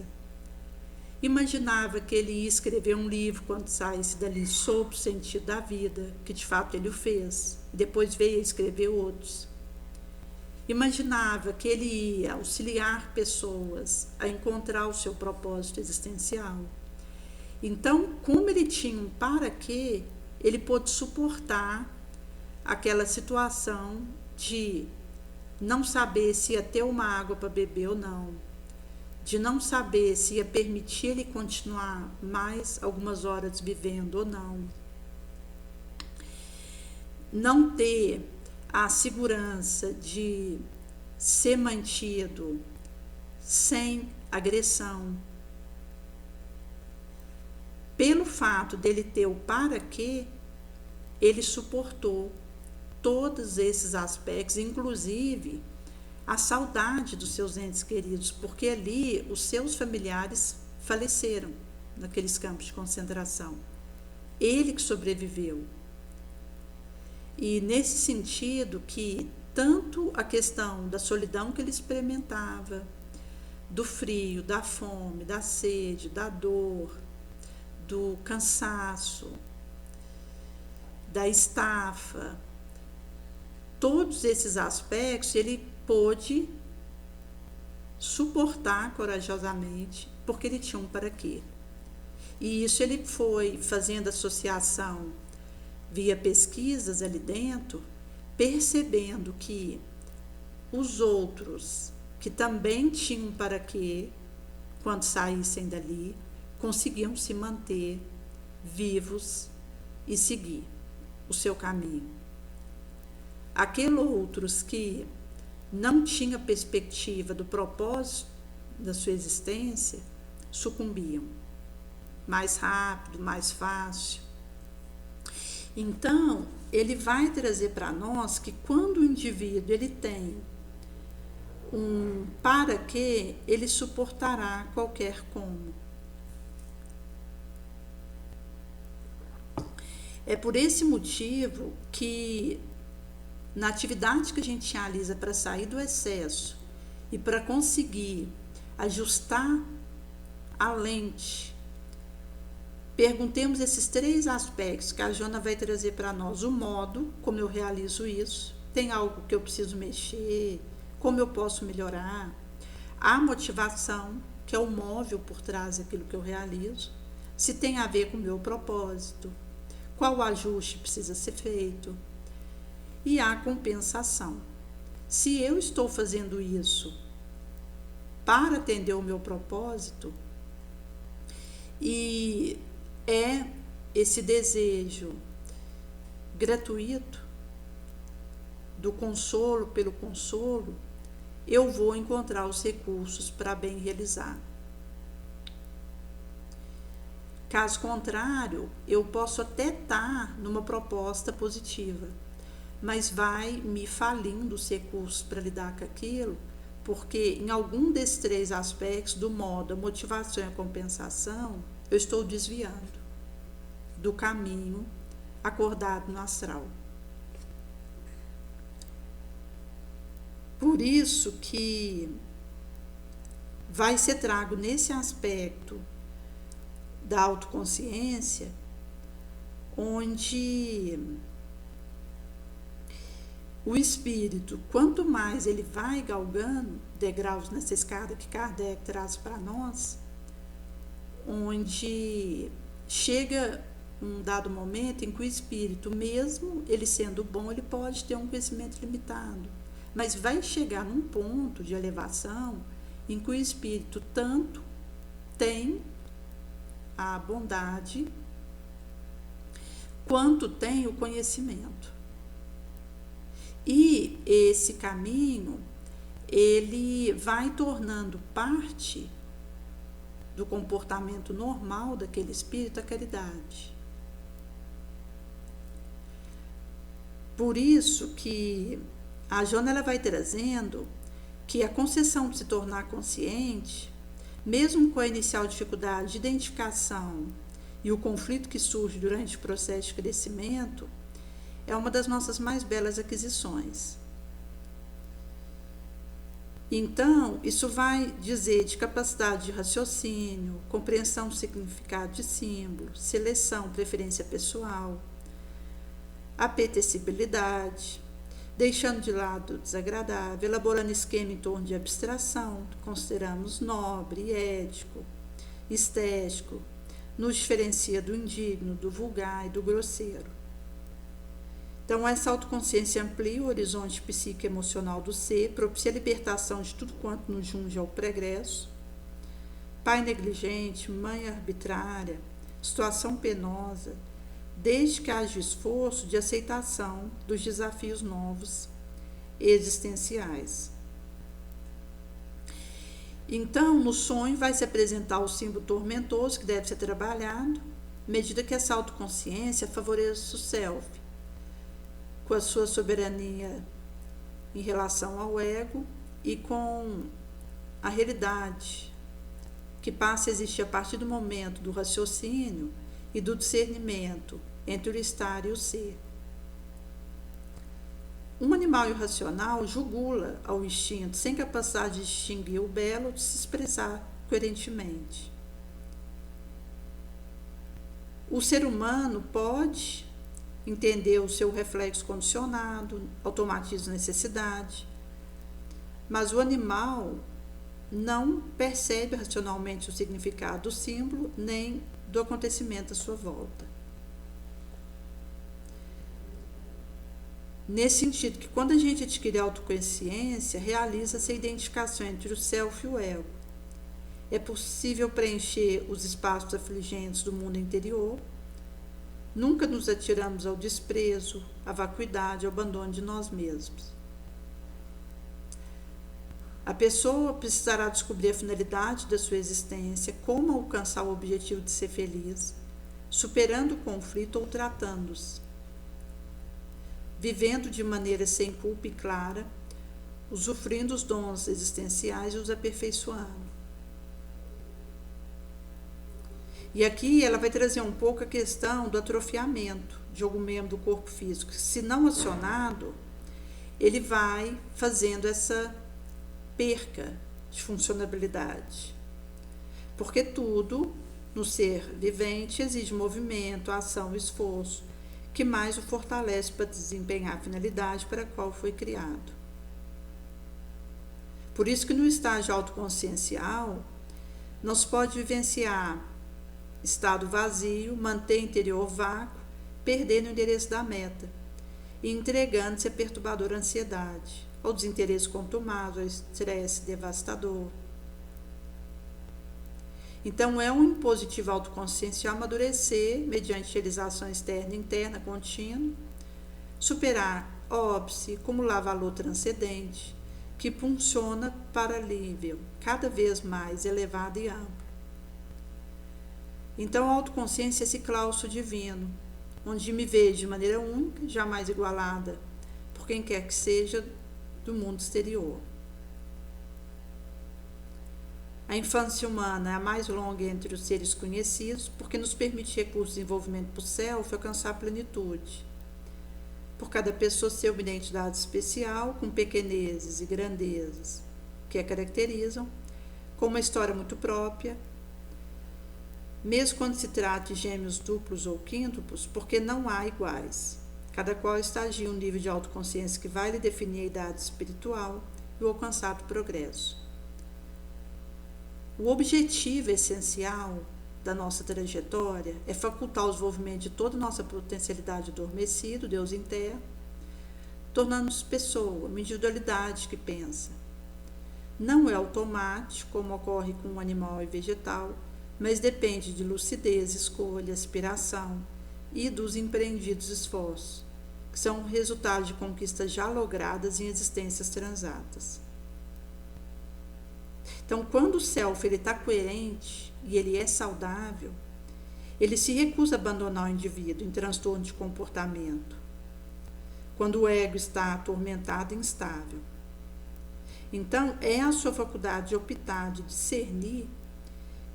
Speaker 1: Imaginava que ele ia escrever um livro quando saísse dali sobre o sentido da vida, que de fato ele o fez. Depois veio a escrever outros. Imaginava que ele ia auxiliar pessoas a encontrar o seu propósito existencial. Então, como ele tinha um para quê, ele pôde suportar aquela situação de não saber se ia ter uma água para beber ou não, de não saber se ia permitir ele continuar mais algumas horas vivendo ou não, não ter a segurança de ser mantido sem agressão. Pelo fato dele ter o para quê, ele suportou todos esses aspectos, inclusive a saudade dos seus entes queridos, porque ali os seus familiares faleceram naqueles campos de concentração. Ele que sobreviveu. E nesse sentido que tanto a questão da solidão que ele experimentava, do frio, da fome, da sede, da dor, do cansaço, da estafa, todos esses aspectos ele pôde suportar corajosamente, porque ele tinha um para quê. E isso ele foi fazendo associação via pesquisas ali dentro, percebendo que os outros que também tinham para quê, quando saíssem dali, conseguiam se manter vivos e seguir o seu caminho. Aqueles outros que não tinham perspectiva do propósito da sua existência, sucumbiam mais rápido, mais fácil. Então, ele vai trazer para nós que quando o indivíduo ele tem um para quê, ele suportará qualquer como. É por esse motivo que na atividade que a gente realiza para sair do excesso e para conseguir ajustar a lente, perguntemos esses 3 aspectos que a Jona vai trazer para nós: o modo como eu realizo isso, tem algo que eu preciso mexer, como eu posso melhorar, a motivação, que é o móvel por trás daquilo que eu realizo, se tem a ver com o meu propósito, qual ajuste precisa ser feito, e a compensação. Se eu estou fazendo isso para atender o meu propósito, e é esse desejo gratuito do consolo pelo consolo, eu vou encontrar os recursos para bem realizar. Caso contrário, eu posso até estar numa proposta positiva, mas vai me falindo os recursos para lidar com aquilo, porque em algum desses 3 aspectos, do modo, a motivação e a compensação, eu estou desviando do caminho acordado no astral. Por isso que vai ser trago nesse aspecto da autoconsciência, onde o espírito, quanto mais ele vai galgando degraus nessa escada que Kardec traz para nós, onde chega um dado momento em que o espírito, mesmo ele sendo bom, ele pode ter um conhecimento limitado, mas vai chegar num ponto de elevação em que o espírito tanto tem a bondade quanto tem o conhecimento. E esse caminho, ele vai tornando parte do comportamento normal daquele espírito a caridade. Por isso que a Jona ela vai trazendo que a concessão de se tornar consciente, mesmo com a inicial dificuldade de identificação e o conflito que surge durante o processo de crescimento, é uma das nossas mais belas aquisições. Então, isso vai dizer de capacidade de raciocínio, compreensão do significado de símbolos, seleção, preferência pessoal, apetecibilidade, deixando de lado o desagradável, elaborando esquema em torno de abstração, que consideramos nobre, ético, estético, nos diferencia do indigno, do vulgar e do grosseiro. Então, essa autoconsciência amplia o horizonte psique-emocional do ser, propicia a libertação de tudo quanto nos junge ao pregresso. Pai negligente, mãe arbitrária, situação penosa, desde que haja esforço de aceitação dos desafios novos existenciais. Então, no sonho vai se apresentar o símbolo tormentoso que deve ser trabalhado, à medida que essa autoconsciência favoreça o self, com a sua soberania em relação ao ego e com a realidade que passa a existir a partir do momento do raciocínio e do discernimento entre o estar e o ser. Um animal irracional jugula ao instinto, sem capacidade de distinguir o belo ou de se expressar coerentemente. O ser humano pode entender o seu reflexo condicionado, automatismo de necessidade, mas o animal não percebe racionalmente o significado do símbolo nem do acontecimento à sua volta. Nesse sentido que quando a gente adquire autoconsciência, realiza-se a identificação entre o self e o ego. É possível preencher os espaços afligentes do mundo interior. Nunca nos atiramos ao desprezo, à vacuidade, ao abandono de nós mesmos. A pessoa precisará descobrir a finalidade da sua existência, como alcançar o objetivo de ser feliz, superando o conflito ou tratando-os, vivendo de maneira sem culpa e clara, usufruindo os dons existenciais e os aperfeiçoando. E aqui ela vai trazer um pouco a questão do atrofiamento de algum membro do corpo físico. Se não acionado, ele vai fazendo essa perca de funcionalidade. Porque tudo no ser vivente exige movimento, ação e esforço, que mais o fortalece para desempenhar a finalidade para a qual foi criado. Por isso que no estágio autoconsciencial não se pode vivenciar estado vazio, manter interior vácuo, perdendo o endereço da meta e entregando-se a perturbadora ansiedade, ao desinteresse contumaz, ao estresse devastador. Então, é um impositivo autoconsciencial amadurecer, mediante realização externa e interna contínua, superar óbice, acumular valor transcendente, que funciona para nível cada vez mais elevado e amplo. Então, a autoconsciência é esse claustro divino, onde me vejo de maneira única, jamais igualada por quem quer que seja do mundo exterior. A infância humana é a mais longa entre os seres conhecidos, porque nos permite recursos de desenvolvimento para o self alcançar a plenitude. Por cada pessoa ser uma identidade especial, com pequenezes e grandezas que a caracterizam, com uma história muito própria, mesmo quando se trata de gêmeos duplos ou quíntuplos, porque não há iguais. Cada qual estagia um nível de autoconsciência que vai lhe definir a idade espiritual e o alcançado progresso. O objetivo essencial da nossa trajetória é facultar o desenvolvimento de toda a nossa potencialidade adormecida, Deus interno, tornando-nos pessoa, uma individualidade que pensa. Não é automático, como ocorre com o animal e vegetal, mas depende de lucidez, escolha, aspiração e dos empreendidos esforços, que são resultado de conquistas já logradas em existências transatas. Então, quando o self está coerente e ele é saudável, ele se recusa a abandonar o indivíduo em transtorno de comportamento, quando o ego está atormentado e instável. Então, é a sua faculdade de optar, de discernir,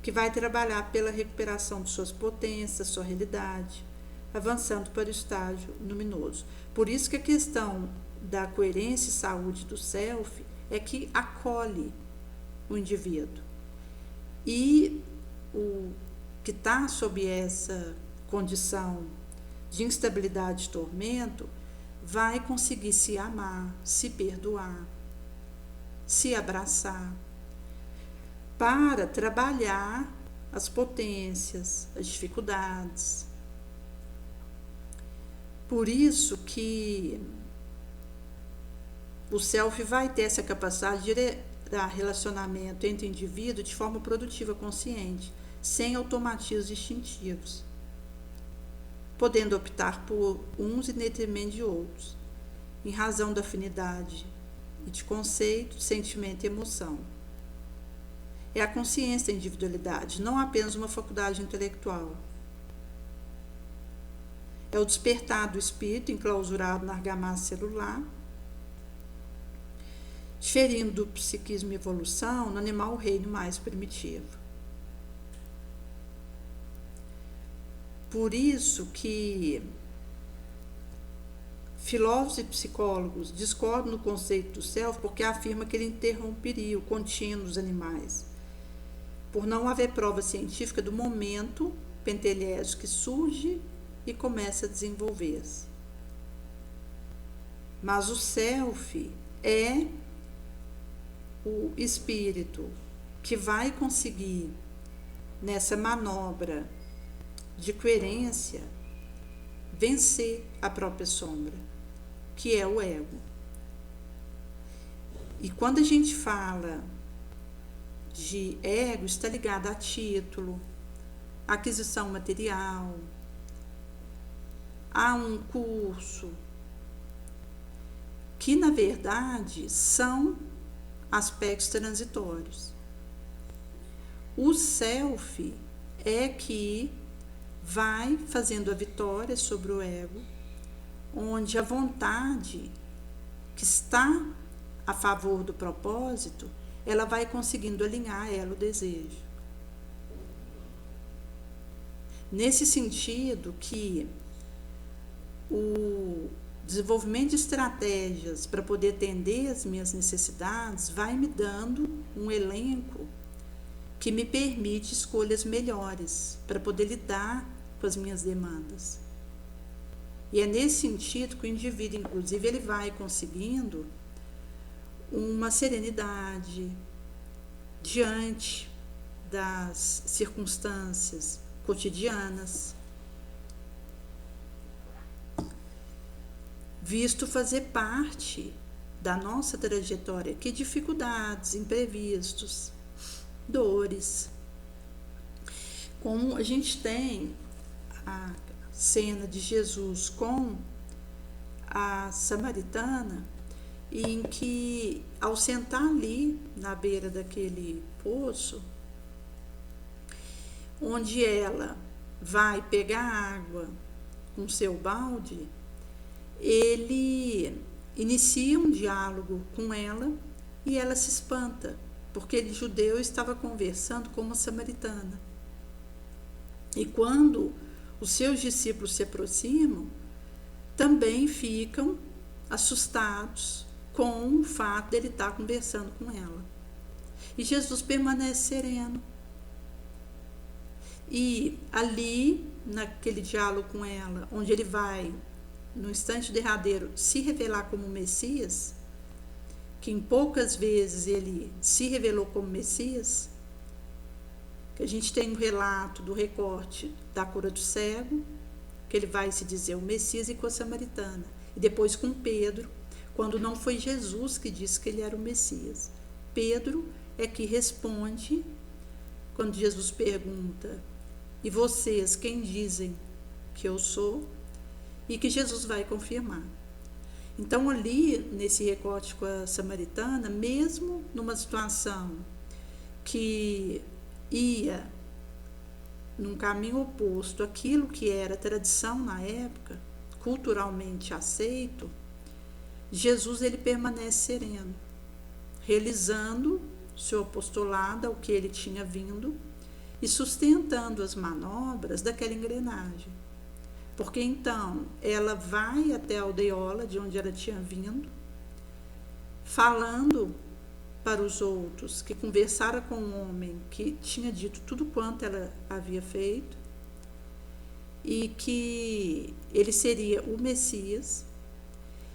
Speaker 1: que vai trabalhar pela recuperação de suas potências, sua realidade, avançando para o estágio luminoso. Por isso que a questão da coerência e saúde do self é que acolhe o indivíduo. E o que está sob essa condição de instabilidade e tormento vai conseguir se amar, se perdoar, se abraçar, para trabalhar as potências, as dificuldades. Por isso que o self vai ter essa capacidade de gerar relacionamento entre o indivíduo de forma produtiva, consciente, sem automatismos instintivos, podendo optar por uns em detrimento de outros, em razão da afinidade e de conceito, sentimento e emoção. É a consciência da individualidade, não apenas uma faculdade intelectual. É o despertar do espírito enclausurado na argamassa celular, diferindo do psiquismo e evolução no animal reino mais primitivo. Por isso que Filósofos e psicólogos discordam do conceito do self porque afirma que ele interromperia o contínuo dos animais, por não haver prova científica do momento pentelésio que surge e começa a desenvolver-se. Mas o self é o espírito que vai conseguir, nessa manobra de coerência, vencer a própria sombra, que é o ego. E quando a gente fala de ego, está ligado a título, aquisição material, a um curso, que na verdade são aspectos transitórios. O self é que vai fazendo a vitória sobre o ego, onde a vontade que está a favor do propósito, ela vai conseguindo alinhar ela o desejo. Nesse sentido que o desenvolvimento de estratégias para poder atender as minhas necessidades vai me dando um elenco que me permite escolhas melhores para poder lidar com as minhas demandas. E é nesse sentido que o indivíduo, inclusive, ele vai conseguindo uma serenidade diante das circunstâncias cotidianas, visto fazer parte da nossa trajetória, que dificuldades, imprevistos, dores. Como a gente tem a cena de Jesus com a samaritana, em que, ao sentar ali na beira daquele poço, onde ela vai pegar água com seu balde, ele inicia um diálogo com ela e ela se espanta, porque ele, judeu, estava conversando com uma samaritana. E quando os seus discípulos se aproximam, também ficam assustados com o fato dele estar conversando com ela. E Jesus permanece sereno. E ali, naquele diálogo com ela, onde ele vai, no instante derradeiro, se revelar como Messias, que em poucas vezes ele se revelou como Messias, que a gente tem um relato do recorte da cura do cego, que ele vai se dizer o Messias, e com a samaritana, e depois com Pedro, quando não foi Jesus que disse que ele era o Messias. Pedro é que responde quando Jesus pergunta: e vocês, quem dizem que eu sou? E que Jesus vai confirmar. Então, ali, nesse recorte com a samaritana, mesmo numa situação que ia num caminho oposto àquilo que era tradição na época, culturalmente aceito, Jesus, ele permanece sereno, realizando seu apostolado ao que ele tinha vindo e sustentando as manobras daquela engrenagem. Porque então ela vai até a aldeiola de onde ela tinha vindo, falando para os outros que conversara com um homem que tinha dito tudo quanto ela havia feito e que ele seria o Messias.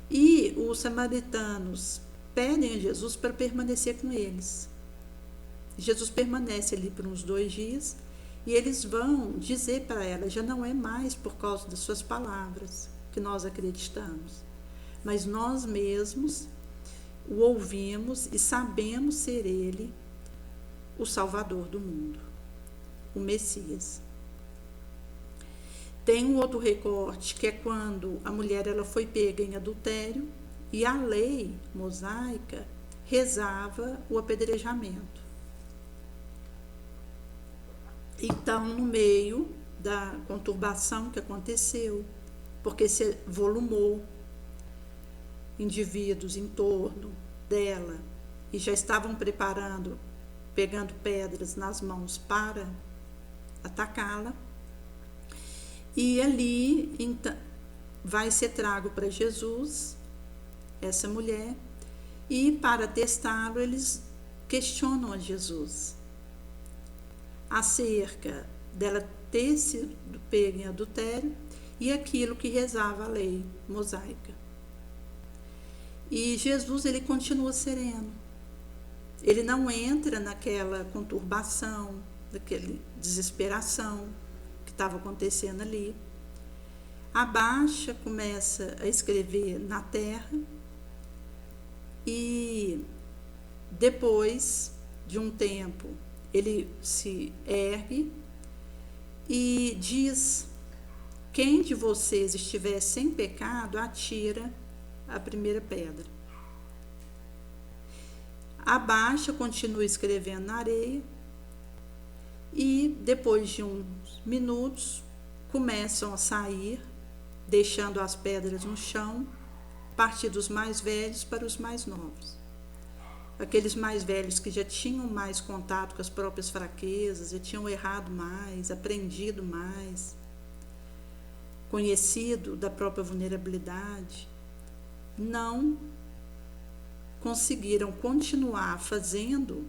Speaker 1: E os samaritanos pedem a Jesus para permanecer com eles. Jesus permanece ali por uns 2 dias e eles vão dizer para ela: já não é mais por causa das suas palavras que nós acreditamos, mas nós mesmos o ouvimos e sabemos ser ele o Salvador do mundo, o Messias. Tem um outro recorte, que é quando a mulher ela foi pega em adultério e a lei mosaica rezava o apedrejamento. Então, no meio da conturbação que aconteceu, porque se volumou indivíduos em torno dela e já estavam preparando, pegando pedras nas mãos para atacá-la, e ali, então, vai ser trago para Jesus, essa mulher, e para testá-lo eles questionam a Jesus acerca dela ter sido pega em adultério e aquilo que rezava a lei mosaica. E Jesus, ele continua sereno. Ele não entra naquela conturbação, naquela desesperação que estava acontecendo ali. Abaixa, começa a escrever na terra e depois de um tempo ele se ergue e diz: quem de vocês estiver sem pecado, atira a primeira pedra. Abaixa, continua escrevendo na areia e depois de uns minutos começam a sair, deixando as pedras no chão, partir dos mais velhos para os mais novos. Aqueles mais velhos que já tinham mais contato com as próprias fraquezas, já tinham errado mais, aprendido mais, conhecido da própria vulnerabilidade, não conseguiram continuar fazendo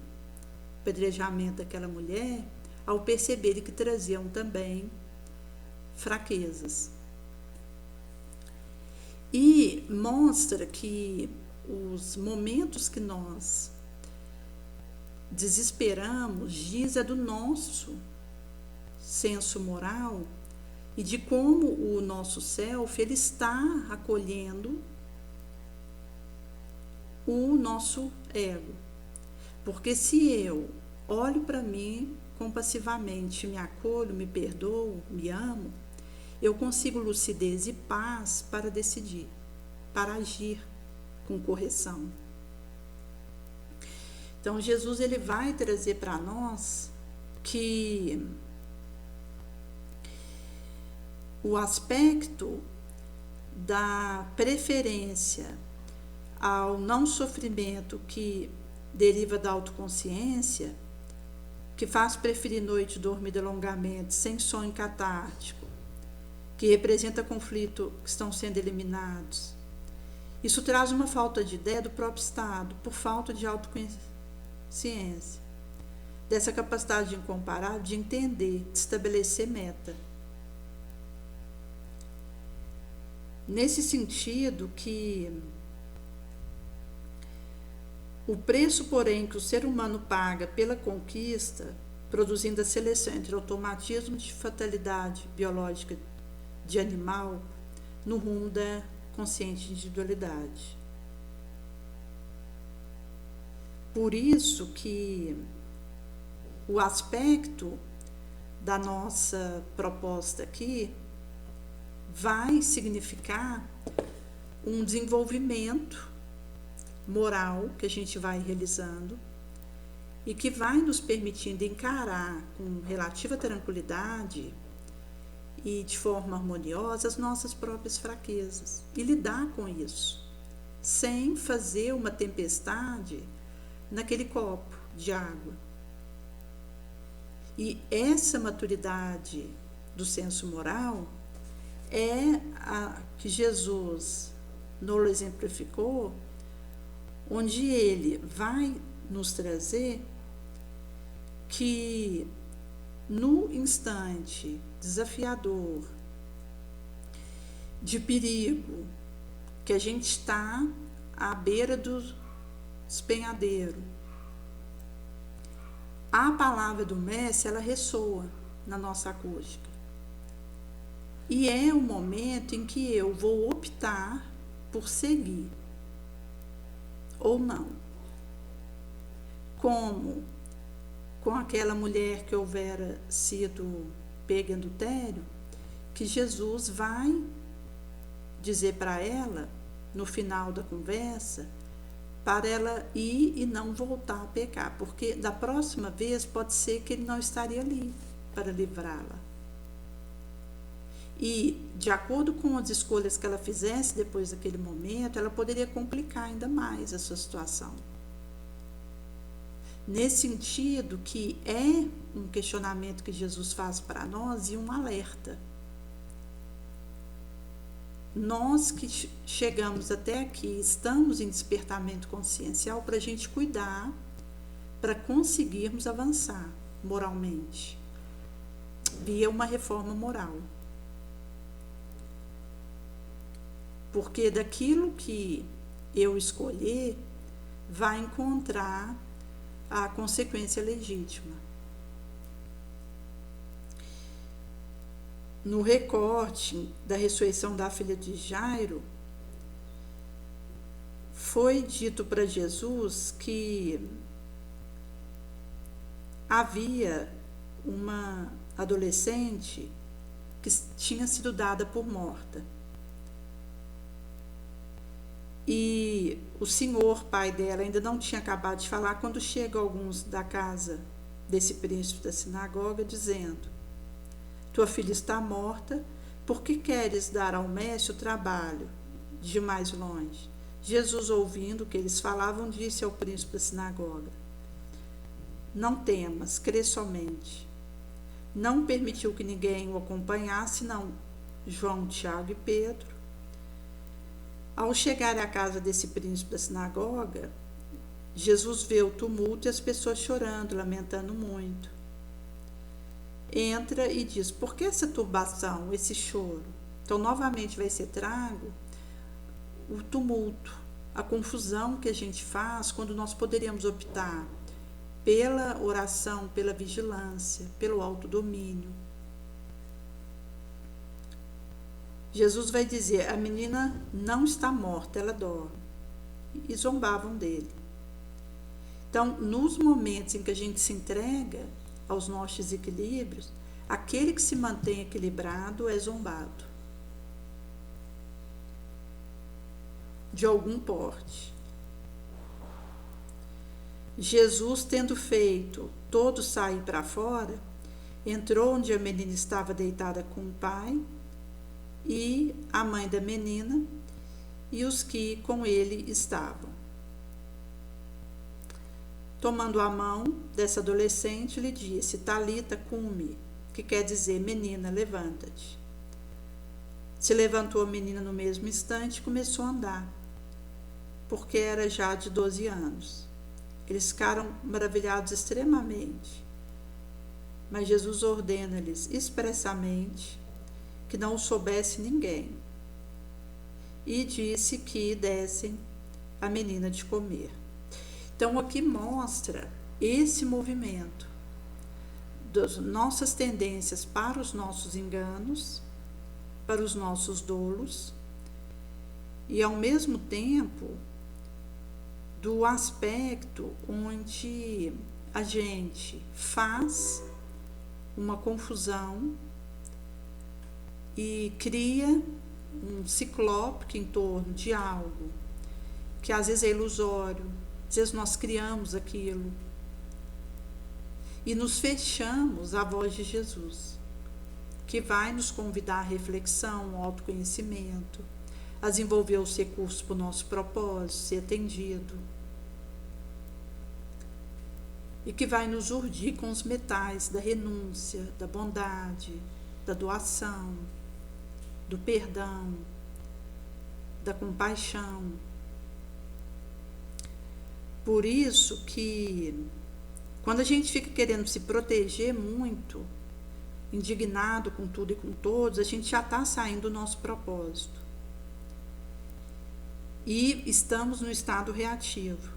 Speaker 1: apedrejamento daquela mulher ao perceberem que traziam também fraquezas. E mostra que os momentos que nós desesperamos diz do nosso senso moral e de como o nosso self ele está acolhendo o nosso ego. Porque se eu olho para mim compassivamente, me acolho, me perdoo, me amo, eu consigo lucidez e paz para decidir, para agir com correção. Então Jesus ele vai trazer para nós que o aspecto da preferência ao não sofrimento que deriva da autoconsciência, que faz preferir noite dormida longamente, sem sonho catártico, que representa conflito que estão sendo eliminados. Isso traz uma falta de ideia do próprio estado, por falta de autoconsciência, dessa capacidade incomparável de entender, de estabelecer meta. Nesse sentido que o preço, porém, que o ser humano paga pela conquista, produzindo a seleção entre automatismo de fatalidade biológica de animal no rumo da consciente individualidade. Por isso que o aspecto da nossa proposta aqui vai significar um desenvolvimento moral que a gente vai realizando e que vai nos permitindo encarar com relativa tranquilidade e de forma harmoniosa as nossas próprias fraquezas e lidar com isso, sem fazer uma tempestade naquele copo de água. E essa maturidade do senso moral é a que Jesus nos exemplificou, onde ele vai nos trazer que no instante desafiador de perigo, que a gente está à beira do despenhadeiro, a palavra do mestre ela ressoa na nossa acústica. E é o momento em que eu vou optar por seguir ou não. Como com aquela mulher que houvera sido pega em adultério, que Jesus vai dizer para ela, no final da conversa, para ela ir e não voltar a pecar, porque da próxima vez pode ser que ele não estaria ali para livrá-la. E, de acordo com as escolhas que ela fizesse depois daquele momento, ela poderia complicar ainda mais a sua situação. Nesse sentido que é um questionamento que Jesus faz para nós e um alerta. nós que chegamos até aqui, estamos em despertamento consciencial para a gente cuidar, para conseguirmos avançar moralmente, via uma reforma moral. Porque daquilo que eu escolher, vai encontrar a consequência legítima. No recorte da ressurreição da filha de Jairo, foi dito para Jesus que havia uma adolescente que tinha sido dada por morta. E o senhor, pai dela, ainda não tinha acabado de falar quando chegam alguns da casa desse príncipe da sinagoga, dizendo: tua filha está morta, por que queres dar ao mestre o trabalho de ir mais longe? Jesus, ouvindo o que eles falavam, disse ao príncipe da sinagoga: não temas, crê somente. Não permitiu que ninguém o acompanhasse, senão João, Tiago e Pedro. Ao chegar à casa desse príncipe da sinagoga, Jesus vê o tumulto e as pessoas chorando, lamentando muito. Entra e diz: por que essa turbação, esse choro? Então, novamente vai ser trago o tumulto, a confusão que a gente faz quando nós poderíamos optar pela oração, pela vigilância, pelo autodomínio. Jesus vai dizer: a menina não está morta, ela dorme. E zombavam dele. Então, nos momentos em que a gente se entrega aos nossos equilíbrios, aquele que se mantém equilibrado é zombado de algum porte. Jesus, tendo feito todos sair para fora, entrou onde a menina estava deitada com o pai e a mãe da menina e os que com ele estavam. Tomando a mão dessa adolescente, lhe disse: Talita cumi, que quer dizer: menina, levanta-te. Se levantou a menina no mesmo instante e começou a andar, porque era já de 12 anos. Eles ficaram maravilhados extremamente, mas Jesus ordena-lhes expressamente que não o soubesse ninguém, e disse que dessem a menina de comer. Então aqui mostra esse movimento das nossas tendências para os nossos enganos, para os nossos dolos, e ao mesmo tempo do aspecto onde a gente faz uma confusão e cria um ciclope em torno de algo que às vezes é ilusório, às vezes nós criamos aquilo e nos fechamos à voz de Jesus, que vai nos convidar à reflexão, ao autoconhecimento, a desenvolver os recursos para o nosso propósito, ser atendido, e que vai nos urdir com os metais da renúncia, da bondade, da doação, do perdão, da compaixão. Por isso que quando a gente fica querendo se proteger muito, indignado com tudo e com todos, a gente já está saindo do nosso propósito. E estamos no estado reativo.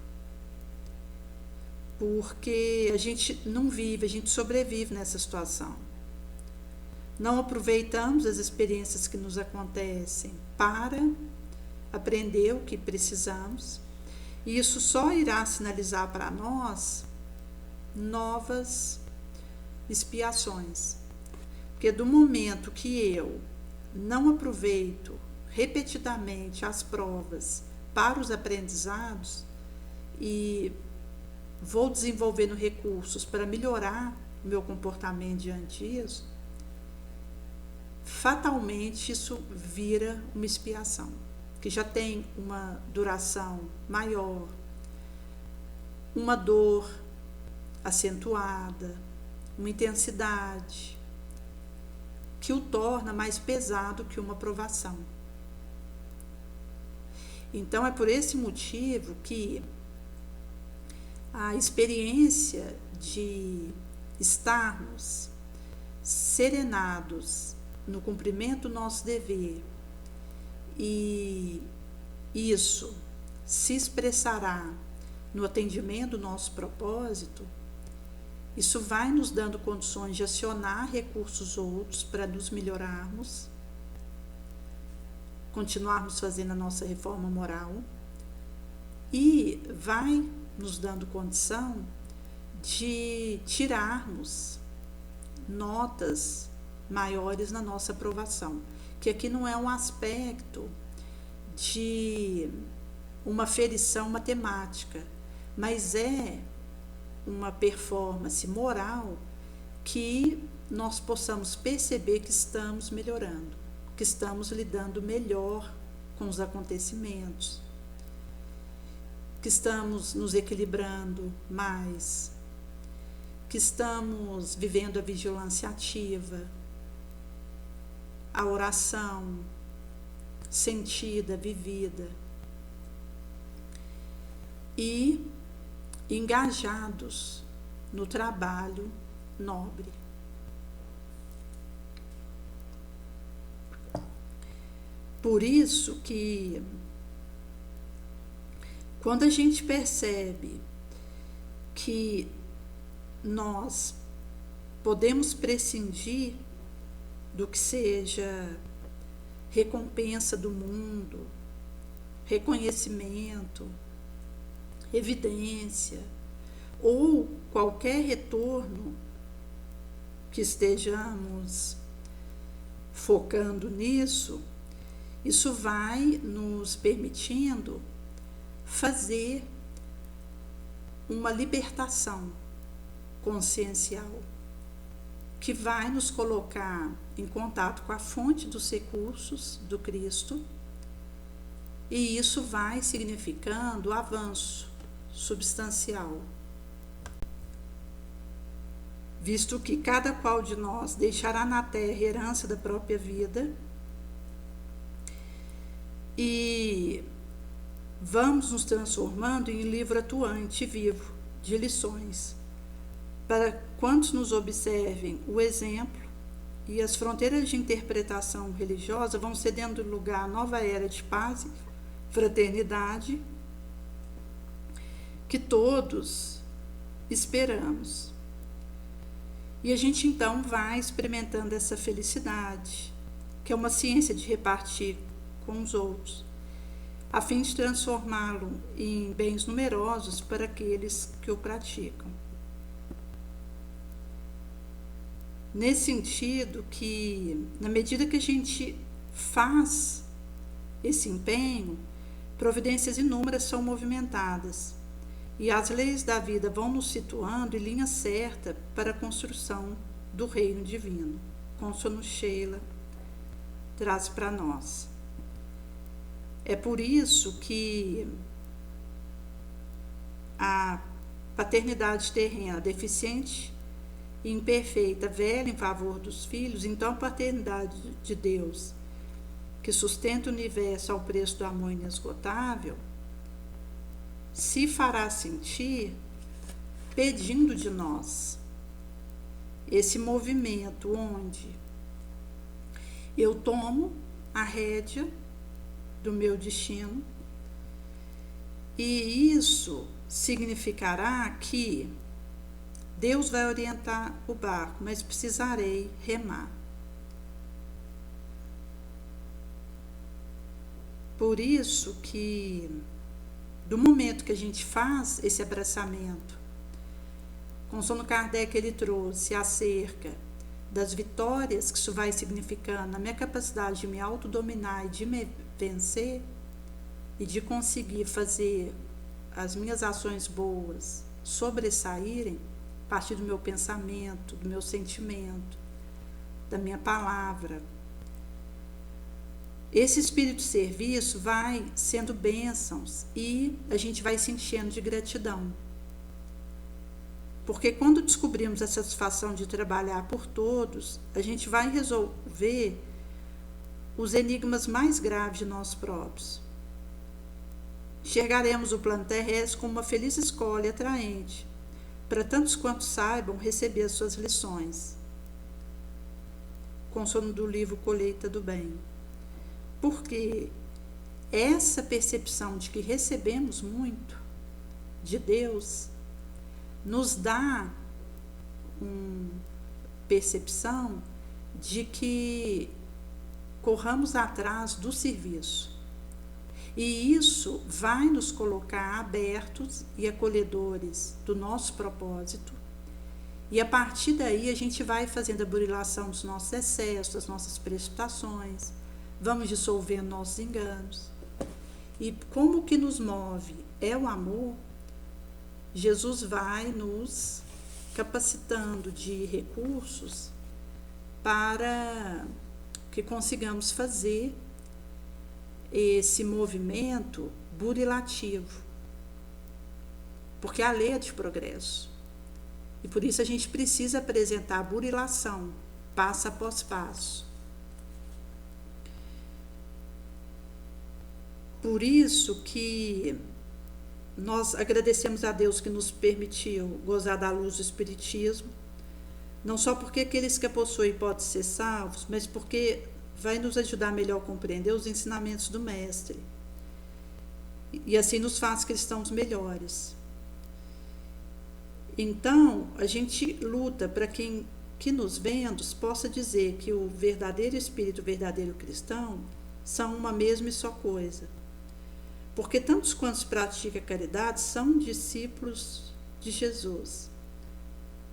Speaker 1: Porque a gente não vive, a gente sobrevive nessa situação. Não aproveitamos as experiências que nos acontecem para aprender o que precisamos, e isso só irá sinalizar para nós novas expiações. Porque do momento que eu não aproveito repetidamente as provas para os aprendizados e vou desenvolvendo recursos para melhorar o meu comportamento diante disso, fatalmente isso vira uma expiação, que já tem uma duração maior, uma dor acentuada, uma intensidade que o torna mais pesado que uma provação. Então, é por esse motivo que a experiência de estarmos serenados no cumprimento do nosso dever, e isso se expressará no atendimento do nosso propósito, isso vai nos dando condições de acionar recursos outros para nos melhorarmos, continuarmos fazendo a nossa reforma moral, e vai nos dando condição de tirarmos notas maiores na nossa aprovação, que aqui não é um aspecto de uma ferição matemática, mas é uma performance moral que nós possamos perceber que estamos melhorando, que estamos lidando melhor com os acontecimentos, que estamos nos equilibrando mais, que estamos vivendo a vigilância ativa, a oração sentida, vivida, e engajados no trabalho nobre. Por isso que, quando a gente percebe que nós podemos prescindir do que seja recompensa do mundo, reconhecimento, evidência, ou qualquer retorno que estejamos focando nisso, isso vai nos permitindo fazer uma libertação consciencial, que vai nos colocar em contato com a fonte dos recursos do Cristo, e isso vai significando avanço substancial, visto que cada qual de nós deixará na terra herança da própria vida, e vamos nos transformando em livro atuante e vivo de lições, para quantos nos observem o exemplo, e as fronteiras de interpretação religiosa vão cedendo lugar à nova era de paz e fraternidade que todos esperamos. E a gente então vai experimentando essa felicidade, que é uma ciência de repartir com os outros, a fim de transformá-lo em bens numerosos para aqueles que o praticam. Nesse sentido que, na medida que a gente faz esse empenho, providências inúmeras são movimentadas, e as leis da vida vão nos situando em linha certa para a construção do reino divino, consono Sheila traz para nós. É por isso que a paternidade terrena deficiente e imperfeita vela em favor dos filhos, então a paternidade de Deus, que sustenta o universo ao preço do amor inesgotável, se fará sentir pedindo de nós esse movimento onde eu tomo a rédea do meu destino, e isso significará que Deus vai orientar o barco, mas precisarei remar. Por isso que, do momento que a gente faz esse abraçamento, consono Kardec ele trouxe acerca das vitórias que isso vai significando na minha capacidade de me autodominar e de me vencer, e de conseguir fazer as minhas ações boas sobressaírem a partir do meu pensamento, do meu sentimento, da minha palavra. Esse espírito de serviço vai sendo bênçãos e a gente vai se enchendo de gratidão. Porque quando descobrimos a satisfação de trabalhar por todos, a gente vai resolver os enigmas mais graves de nós próprios. enxergaremos o plano terrestre como uma feliz escola e atraente, para tantos quantos saibam receber as suas lições. Consono do livro Colheita do Bem. Porque essa percepção de que recebemos muito de Deus nos dá uma percepção de que corramos atrás do serviço. E isso vai nos colocar abertos e acolhedores do nosso propósito. E a partir daí a gente vai fazendo a burilação dos nossos excessos, das nossas precipitações, vamos dissolvendo nossos enganos. E como que nos move é o amor, Jesus vai nos capacitando de recursos para que consigamos fazer esse movimento burilativo, porque a lei é de progresso. E por isso a gente precisa apresentar a burilação, passo após passo. Por isso que nós agradecemos a Deus que nos permitiu gozar da luz do Espiritismo, não só porque aqueles que a possuem podem ser salvos, mas porque vai nos ajudar melhor a compreender os ensinamentos do Mestre. E assim nos faz cristãos melhores. Então, a gente luta para quem que nos vendo possa dizer que o verdadeiro espírito, o verdadeiro cristão, são uma mesma e só coisa. Porque tantos quantos praticam a caridade são discípulos de Jesus.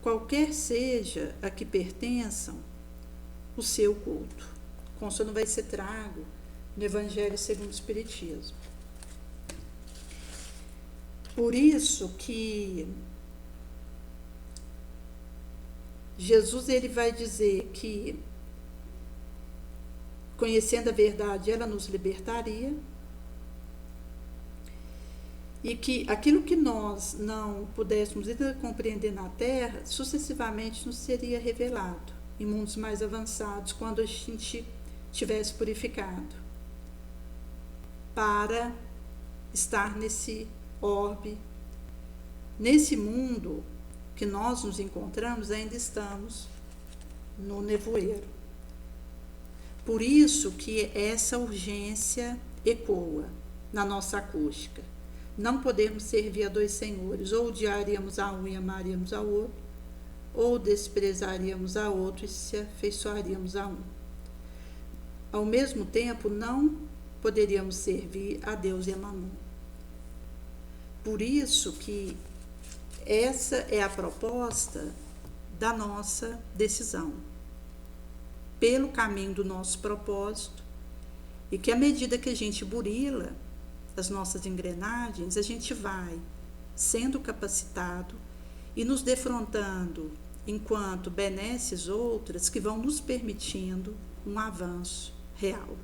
Speaker 1: Qualquer seja a que pertençam o seu culto. Consono vai ser trago no Evangelho segundo o Espiritismo. Por isso que Jesus ele vai dizer que, conhecendo a verdade, ela nos libertaria, e que aquilo que nós não pudéssemos ainda compreender na Terra, sucessivamente nos seria revelado em mundos mais avançados, quando a gente tivesse purificado, para estar nesse orbe, nesse mundo que nós nos encontramos, ainda estamos no nevoeiro. Por isso que essa urgência ecoa na nossa acústica. Não podemos servir a dois senhores, ou odiaríamos a um e amaríamos ao outro, ou desprezaríamos a outro e se afeiçoaríamos a um. Ao mesmo tempo, não poderíamos servir a Deus e a Mamon. Por isso que essa é a proposta da nossa decisão, pelo caminho do nosso propósito, e que à medida que a gente burila as nossas engrenagens, a gente vai sendo capacitado e nos defrontando enquanto benesses outras que vão nos permitindo um avanço real.